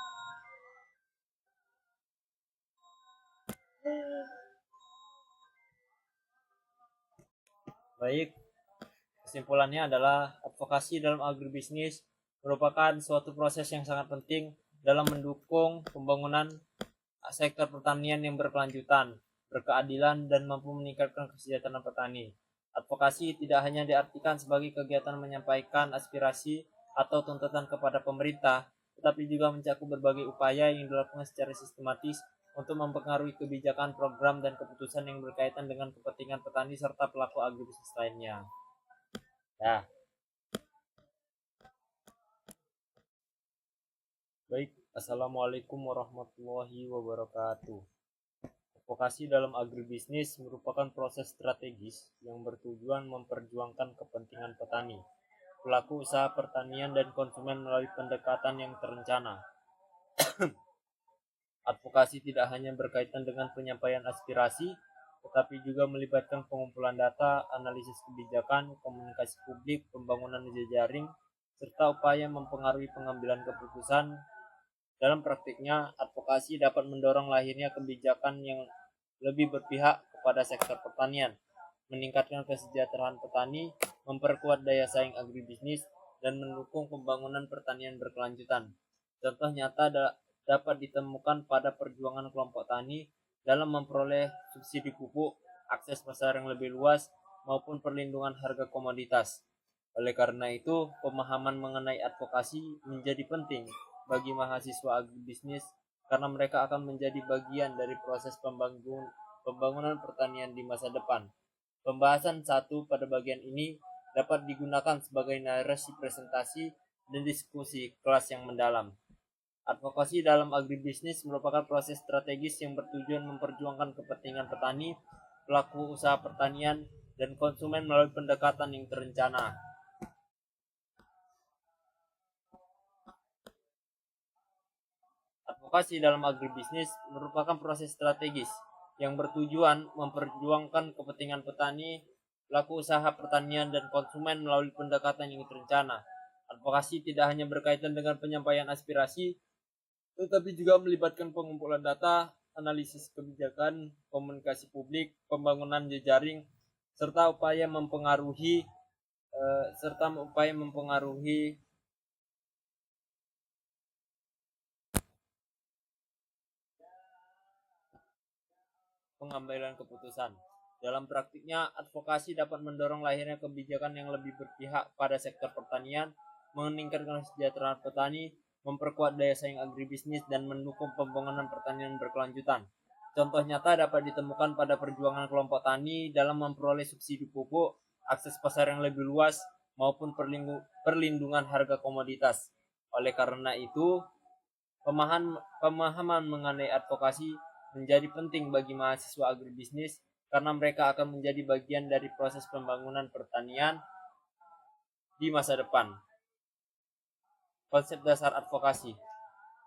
Baik, kesimpulannya adalah advokasi dalam agribisnis merupakan suatu proses yang sangat penting dalam mendukung pembangunan sektor pertanian yang berkelanjutan, berkeadilan, dan mampu meningkatkan kesejahteraan petani. Advokasi tidak hanya diartikan sebagai kegiatan menyampaikan aspirasi atau tuntutan kepada pemerintah, tetapi juga mencakup berbagai upaya yang dilakukan secara sistematis untuk mempengaruhi kebijakan, program, dan keputusan yang berkaitan dengan kepentingan petani serta pelaku agribisnis lainnya. Ya, baik. Assalamualaikum warahmatullahi wabarakatuh. Advokasi dalam agribisnis merupakan proses strategis yang bertujuan memperjuangkan kepentingan petani, pelaku usaha pertanian, dan konsumen melalui pendekatan yang terencana. Advokasi tidak hanya berkaitan dengan penyampaian aspirasi, tetapi juga melibatkan pengumpulan data, analisis kebijakan, komunikasi publik, pembangunan jejaring, serta upaya mempengaruhi pengambilan keputusan. Dalam praktiknya, advokasi dapat mendorong lahirnya kebijakan yang lebih berpihak kepada sektor pertanian, meningkatkan kesejahteraan petani, memperkuat daya saing agribisnis, dan mendukung pembangunan pertanian berkelanjutan. Contoh nyata dapat ditemukan pada perjuangan kelompok tani dalam memperoleh subsidi pupuk, akses pasar yang lebih luas, maupun perlindungan harga komoditas. Oleh karena itu, pemahaman mengenai advokasi menjadi penting bagi mahasiswa agribisnis karena mereka akan menjadi bagian dari proses pembangunan pertanian di masa depan. Pembahasan 1 pada bagian ini dapat digunakan sebagai narasi presentasi dan diskusi kelas yang mendalam. Advokasi dalam agribisnis merupakan proses strategis yang bertujuan memperjuangkan kepentingan petani, pelaku usaha pertanian, dan konsumen melalui pendekatan yang terencana. Advokasi dalam agribisnis merupakan proses strategis yang bertujuan memperjuangkan kepentingan petani, pelaku usaha pertanian, dan konsumen melalui pendekatan yang terencana. Advokasi tidak hanya berkaitan dengan penyampaian aspirasi, tetapi juga melibatkan pengumpulan data, analisis kebijakan, komunikasi publik, pembangunan jejaring, serta upaya mempengaruhi pengambilan keputusan. Dalam praktiknya, advokasi dapat mendorong lahirnya kebijakan yang lebih berpihak pada sektor pertanian, meningkatkan kesejahteraan petani, memperkuat daya saing agribisnis, dan mendukung pembangunan pertanian berkelanjutan. Contoh nyata dapat ditemukan pada perjuangan kelompok tani dalam memperoleh subsidi pupuk, akses pasar yang lebih luas, maupun perlindungan harga komoditas. Oleh karena itu, pemahaman mengenai advokasi menjadi penting bagi mahasiswa agribisnis karena mereka akan menjadi bagian dari proses pembangunan pertanian di masa depan. Konsep dasar advokasi.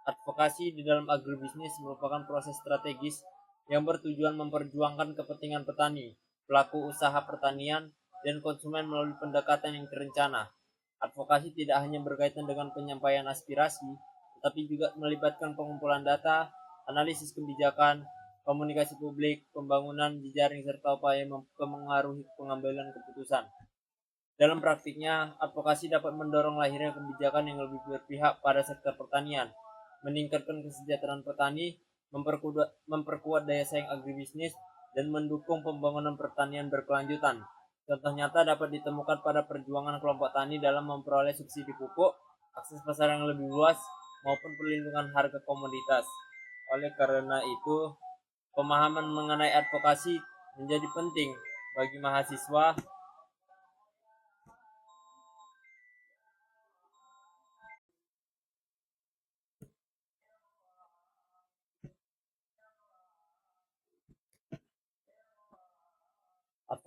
Advokasi di dalam agribisnis merupakan proses strategis yang bertujuan memperjuangkan kepentingan petani, pelaku usaha pertanian, dan konsumen melalui pendekatan yang terencana. Advokasi tidak hanya berkaitan dengan penyampaian aspirasi, tetapi juga melibatkan pengumpulan data, analisis kebijakan, komunikasi publik, pembangunan jejaring, serta upaya mempengaruhi pengambilan keputusan. Dalam praktiknya, advokasi dapat mendorong lahirnya kebijakan yang lebih berpihak pada sektor pertanian, meningkatkan kesejahteraan petani, memperkuat daya saing agribisnis, dan mendukung pembangunan pertanian berkelanjutan. Contoh nyata dapat ditemukan pada perjuangan kelompok tani dalam memperoleh subsidi pupuk, akses pasar yang lebih luas, maupun perlindungan harga komoditas. Oleh karena itu, pemahaman mengenai advokasi menjadi penting bagi mahasiswa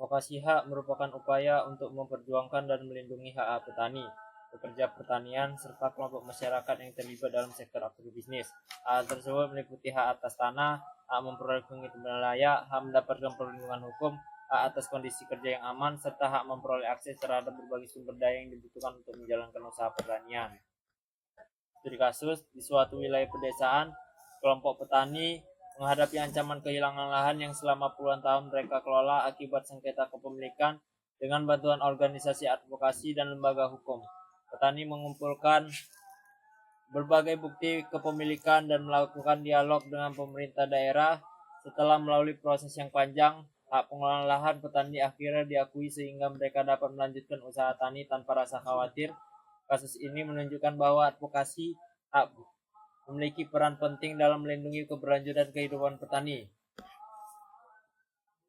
Advokasi hak merupakan upaya untuk memperjuangkan dan melindungi hak petani, pekerja pertanian, serta kelompok masyarakat yang terlibat dalam sektor agribisnis. Hak tersebut meliputi hak atas tanah, hak memperoleh penghitungan layak, hak mendapatkan perlindungan hukum, hak atas kondisi kerja yang aman, serta hak memperoleh akses terhadap berbagai sumber daya yang dibutuhkan untuk menjalankan usaha pertanian. Studi kasus, di suatu wilayah pedesaan, kelompok petani menghadapi ancaman kehilangan lahan yang selama puluhan tahun mereka kelola akibat sengketa kepemilikan. Dengan bantuan organisasi advokasi dan lembaga hukum, petani mengumpulkan berbagai bukti kepemilikan dan melakukan dialog dengan pemerintah daerah. Setelah melalui proses yang panjang, hak pengelolaan lahan petani akhirnya diakui sehingga mereka dapat melanjutkan usaha tani tanpa rasa khawatir. Kasus ini menunjukkan bahwa advokasi hak memiliki peran penting dalam melindungi keberlanjutan kehidupan petani.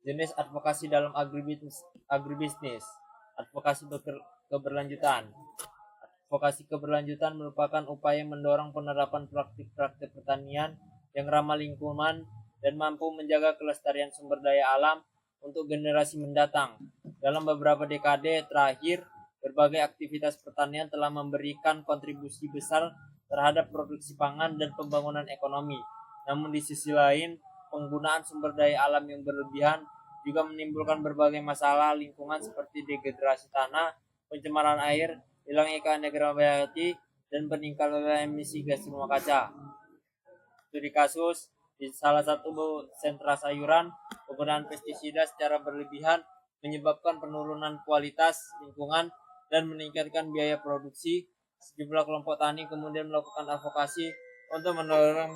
Jenis advokasi dalam agribisnis. Advokasi keberlanjutan. Advokasi keberlanjutan merupakan upaya mendorong penerapan praktik-praktik pertanian yang ramah lingkungan dan mampu menjaga kelestarian sumber daya alam untuk generasi mendatang. Dalam beberapa dekade terakhir, berbagai aktivitas pertanian telah memberikan kontribusi besar terhadap produksi pangan dan pembangunan ekonomi. Namun di sisi lain, penggunaan sumber daya alam yang berlebihan juga menimbulkan berbagai masalah lingkungan seperti dehidrasi tanah, pencemaran air, hilangnya keanekaragaman hayati, dan peningkatan emisi gas rumah kaca. Studi kasus, di salah satu sentra sayuran, penggunaan pestisida secara berlebihan menyebabkan penurunan kualitas lingkungan dan meningkatkan biaya produksi. Sejumlah kelompok tani kemudian melakukan advokasi untuk mendorong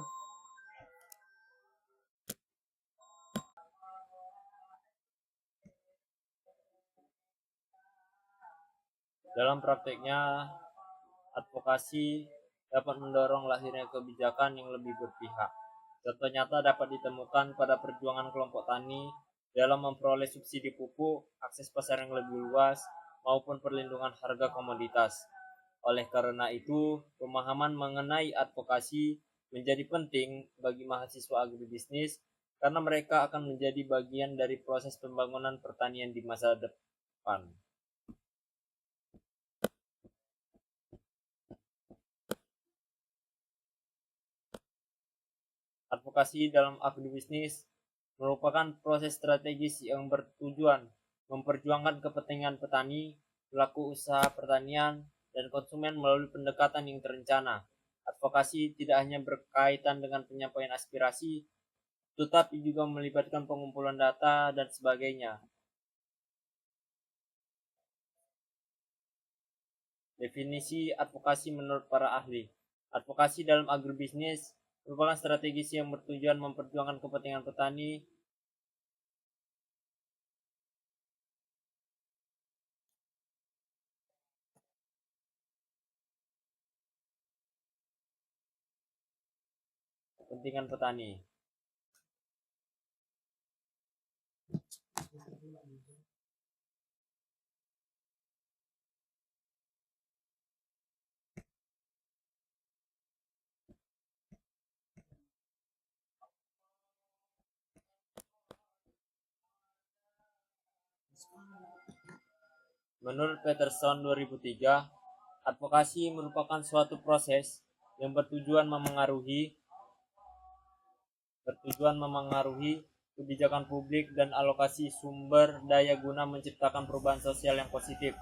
dalam prakteknya advokasi dapat mendorong lahirnya kebijakan yang lebih berpihak. Contoh nyata dapat ditemukan pada perjuangan kelompok tani dalam memperoleh subsidi pupuk, akses pasar yang lebih luas, maupun perlindungan harga komoditas. Oleh karena itu, pemahaman mengenai advokasi menjadi penting bagi mahasiswa agribisnis karena mereka akan menjadi bagian dari proses pembangunan pertanian di masa depan. Advokasi dalam agribisnis merupakan proses strategis yang bertujuan memperjuangkan kepentingan petani, pelaku usaha pertanian, dan konsumen melalui pendekatan yang terencana. Advokasi tidak hanya berkaitan dengan penyampaian aspirasi, tetapi juga melibatkan pengumpulan data dan sebagainya. Definisi advokasi menurut para ahli. Advokasi dalam agribisnis merupakan strategi yang bertujuan memperjuangkan kepentingan petani, Menurut Peterson 2003, advokasi merupakan suatu proses yang bertujuan memengaruhi kebijakan publik dan alokasi sumber daya guna menciptakan perubahan sosial yang positif.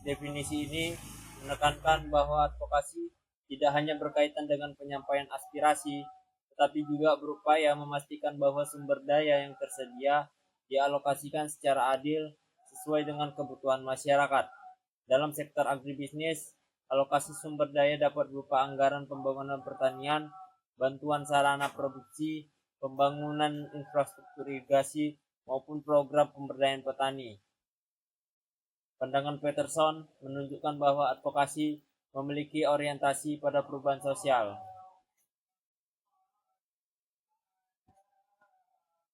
Definisi ini menekankan bahwa advokasi tidak hanya berkaitan dengan penyampaian aspirasi, tetapi juga berupaya memastikan bahwa sumber daya yang tersedia dialokasikan secara adil sesuai dengan kebutuhan masyarakat. Dalam sektor agribisnis, alokasi sumber daya dapat berupa anggaran pembangunan pertanian, bantuan sarana produksi, pembangunan infrastruktur irigasi, maupun program pemberdayaan petani. Pandangan Peterson menunjukkan bahwa advokasi memiliki orientasi pada perubahan sosial.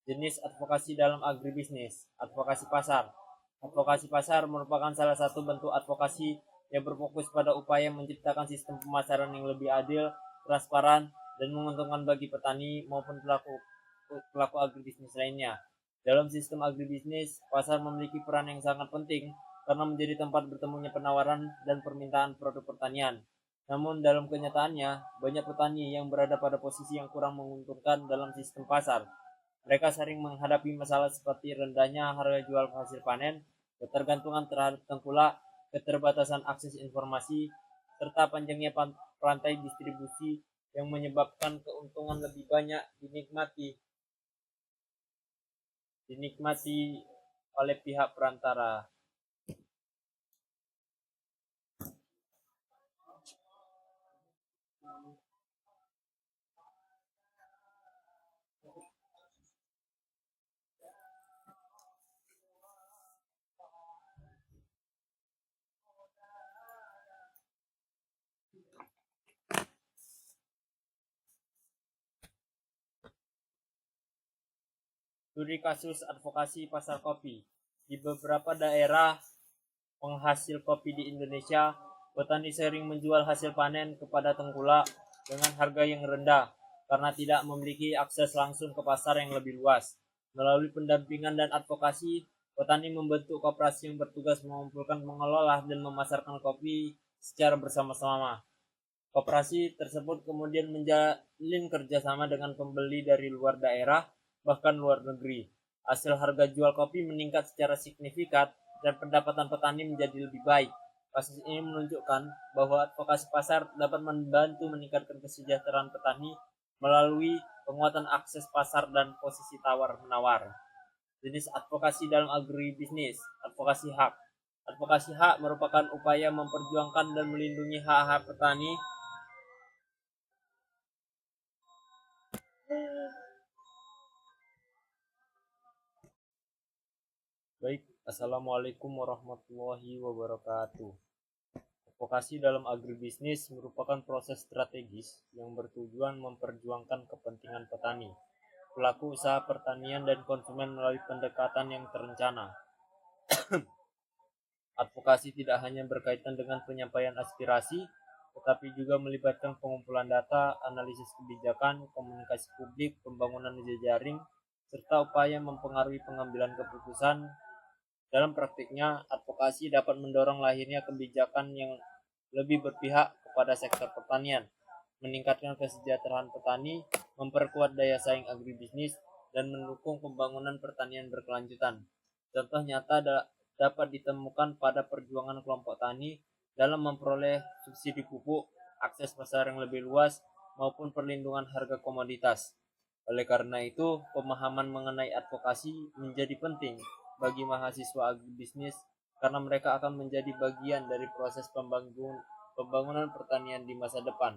Jenis advokasi dalam agribisnis. Advokasi pasar. Advokasi pasar merupakan salah satu bentuk advokasi yang berfokus pada upaya menciptakan sistem pemasaran yang lebih adil, transparan, dan menguntungkan bagi petani maupun pelaku agribisnis lainnya. Dalam sistem agribisnis, pasar memiliki peran yang sangat penting karena menjadi tempat bertemunya penawaran dan permintaan produk pertanian. Namun dalam kenyataannya, banyak petani yang berada pada posisi yang kurang menguntungkan dalam sistem pasar. Mereka sering menghadapi masalah seperti rendahnya harga jual hasil panen, ketergantungan terhadap tengkulak, keterbatasan akses informasi, serta panjangnya rantai distribusi yang menyebabkan keuntungan lebih banyak dinikmati oleh pihak perantara. Studi kasus advokasi pasar kopi. Di beberapa daerah penghasil kopi di Indonesia, petani sering menjual hasil panen kepada tengkulak dengan harga yang rendah karena tidak memiliki akses langsung ke pasar yang lebih luas. Melalui pendampingan dan advokasi, petani membentuk koperasi yang bertugas mengumpulkan, mengelola, dan memasarkan kopi secara bersama-sama. Koperasi tersebut kemudian menjalin kerjasama dengan pembeli dari luar daerah, bahkan luar negeri. Hasil harga jual kopi meningkat secara signifikan dan pendapatan petani menjadi lebih baik. Kasus ini menunjukkan bahwa advokasi pasar dapat membantu meningkatkan kesejahteraan petani melalui penguatan akses pasar dan posisi tawar-menawar. Jenis advokasi dalam agribisnis. Advokasi hak. Advokasi hak merupakan upaya memperjuangkan dan melindungi hak-hak petani. Baik, Assalamualaikum warahmatullahi wabarakatuh. Advokasi dalam agribisnis merupakan proses strategis yang bertujuan memperjuangkan kepentingan petani, pelaku usaha pertanian, dan konsumen melalui pendekatan yang terencana. Advokasi tidak hanya berkaitan dengan penyampaian aspirasi, tetapi juga melibatkan pengumpulan data, analisis kebijakan, komunikasi publik, pembangunan jejaring, serta upaya mempengaruhi pengambilan keputusan. Dalam praktiknya, advokasi dapat mendorong lahirnya kebijakan yang lebih berpihak kepada sektor pertanian, meningkatkan kesejahteraan petani, memperkuat daya saing agribisnis, dan mendukung pembangunan pertanian berkelanjutan. Contoh nyata dapat ditemukan pada perjuangan kelompok tani dalam memperoleh subsidi pupuk, akses pasar yang lebih luas, maupun perlindungan harga komoditas. Oleh karena itu, pemahaman mengenai advokasi menjadi penting bagi mahasiswa agribisnis karena mereka akan menjadi bagian dari proses pembangunan pertanian di masa depan.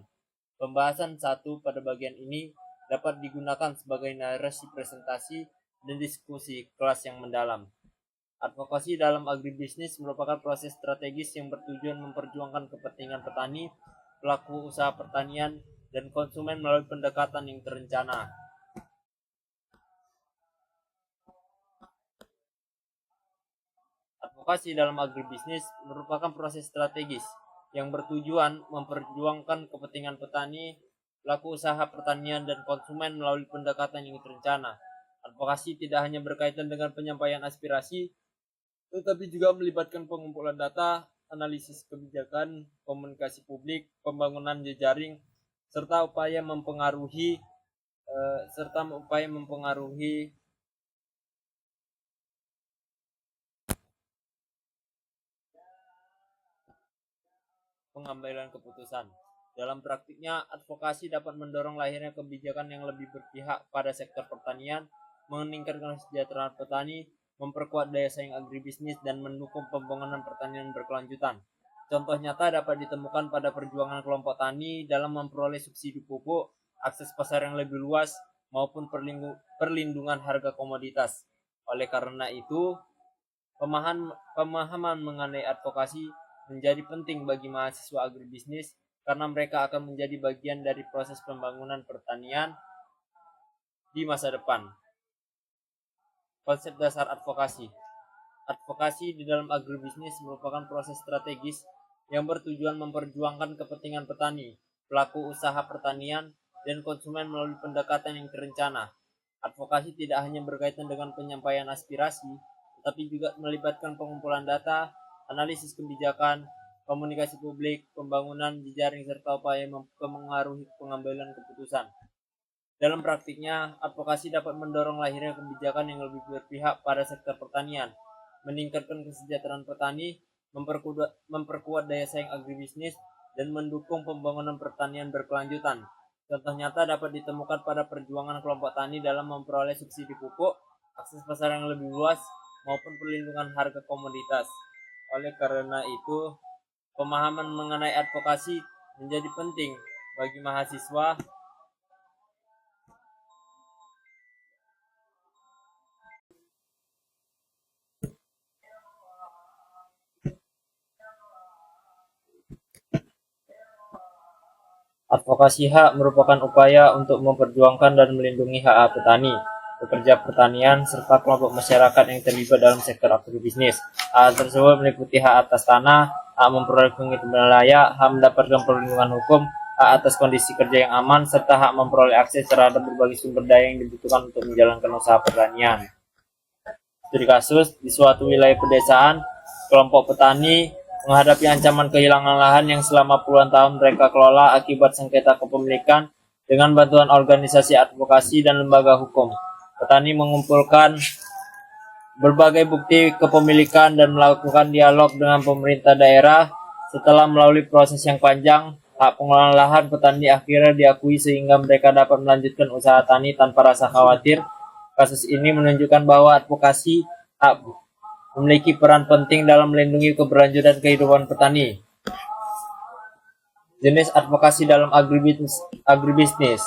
Pembahasan satu pada bagian ini dapat digunakan sebagai narasi presentasi dan diskusi kelas yang mendalam. Advokasi dalam agribisnis merupakan proses strategis yang bertujuan memperjuangkan kepentingan petani, pelaku usaha pertanian, dan konsumen melalui pendekatan yang terencana. Advokasi dalam agribisnis merupakan proses strategis yang bertujuan memperjuangkan kepentingan petani, pelaku usaha pertanian, dan konsumen melalui pendekatan yang terencana. Advokasi tidak hanya berkaitan dengan penyampaian aspirasi, tetapi juga melibatkan pengumpulan data, analisis kebijakan, komunikasi publik, pembangunan jejaring, serta upaya mempengaruhi pengambilan keputusan. Dalam praktiknya, advokasi dapat mendorong lahirnya kebijakan yang lebih berpihak pada sektor pertanian, meningkatkan kesejahteraan petani, memperkuat daya saing agribisnis, dan mendukung pembangunan pertanian berkelanjutan. Contoh nyata dapat ditemukan pada perjuangan kelompok tani dalam memperoleh subsidi pupuk, akses pasar yang lebih luas, maupun perlindungan harga komoditas. Oleh karena itu, pemahaman mengenai advokasi menjadi penting bagi mahasiswa agribisnis karena mereka akan menjadi bagian dari proses pembangunan pertanian di masa depan. Konsep dasar advokasi. Advokasi di dalam agribisnis merupakan proses strategis yang bertujuan memperjuangkan kepentingan petani, pelaku usaha pertanian, dan konsumen melalui pendekatan yang terencana. Advokasi tidak hanya berkaitan dengan penyampaian aspirasi, tetapi juga melibatkan pengumpulan data, analisis kebijakan, komunikasi publik, pembangunan jejaring, serta upaya mempengaruhi pengambilan keputusan. Dalam praktiknya, advokasi dapat mendorong lahirnya kebijakan yang lebih berpihak pada sektor pertanian, meningkatkan kesejahteraan petani, memperkuat daya saing agribisnis, dan mendukung pembangunan pertanian berkelanjutan. Contoh nyata dapat ditemukan pada perjuangan kelompok tani dalam memperoleh subsidi pupuk, akses pasar yang lebih luas, maupun perlindungan harga komoditas. Oleh karena itu, pemahaman mengenai advokasi menjadi penting bagi mahasiswa. Advokasi hak merupakan upaya untuk memperjuangkan dan melindungi hak petani, pekerja pertanian, serta kelompok masyarakat yang terlibat dalam sektor agribisnis. Hak tersebut meliputi hak atas tanah, hak memperoleh penghitungan layak, hak mendapatkan perlindungan hukum, hak atas kondisi kerja yang aman, serta hak memperoleh akses terhadap berbagai sumber daya yang dibutuhkan untuk menjalankan usaha pertanian. Studi kasus, di suatu wilayah pedesaan, kelompok petani menghadapi ancaman kehilangan lahan yang selama puluhan tahun mereka kelola akibat sengketa kepemilikan. Dengan bantuan organisasi advokasi dan lembaga hukum, petani mengumpulkan berbagai bukti kepemilikan dan melakukan dialog dengan pemerintah daerah. Setelah melalui proses yang panjang, hak pengelolaan lahan petani akhirnya diakui sehingga mereka dapat melanjutkan usaha tani tanpa rasa khawatir. Kasus ini menunjukkan bahwa advokasi hak memiliki peran penting dalam melindungi keberlanjutan kehidupan petani. Jenis advokasi dalam agribisnis.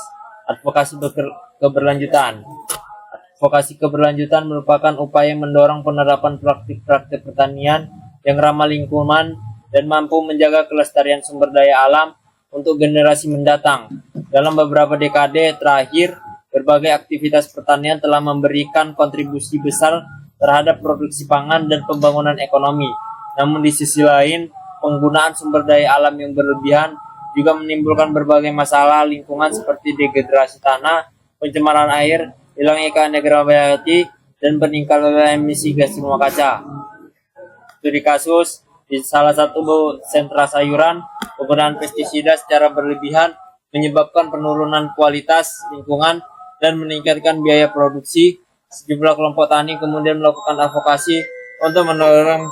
Advokasi keberlanjutan. Advokasi keberlanjutan merupakan upaya mendorong penerapan praktik-praktik pertanian yang ramah lingkungan dan mampu menjaga kelestarian sumber daya alam untuk generasi mendatang. Dalam beberapa dekade terakhir, berbagai aktivitas pertanian telah memberikan kontribusi besar terhadap produksi pangan dan pembangunan ekonomi. Namun di sisi lain, penggunaan sumber daya alam yang berlebihan juga menimbulkan berbagai masalah lingkungan seperti dehidrasi tanah, pencemaran air, hilangnya keanekaragaman hayati, dan peningkatan emisi gas rumah kaca. Studi kasus, di salah satu sentra sayuran, penggunaan pestisida secara berlebihan menyebabkan penurunan kualitas lingkungan dan meningkatkan biaya produksi. Sejumlah kelompok tani kemudian melakukan advokasi untuk mendorong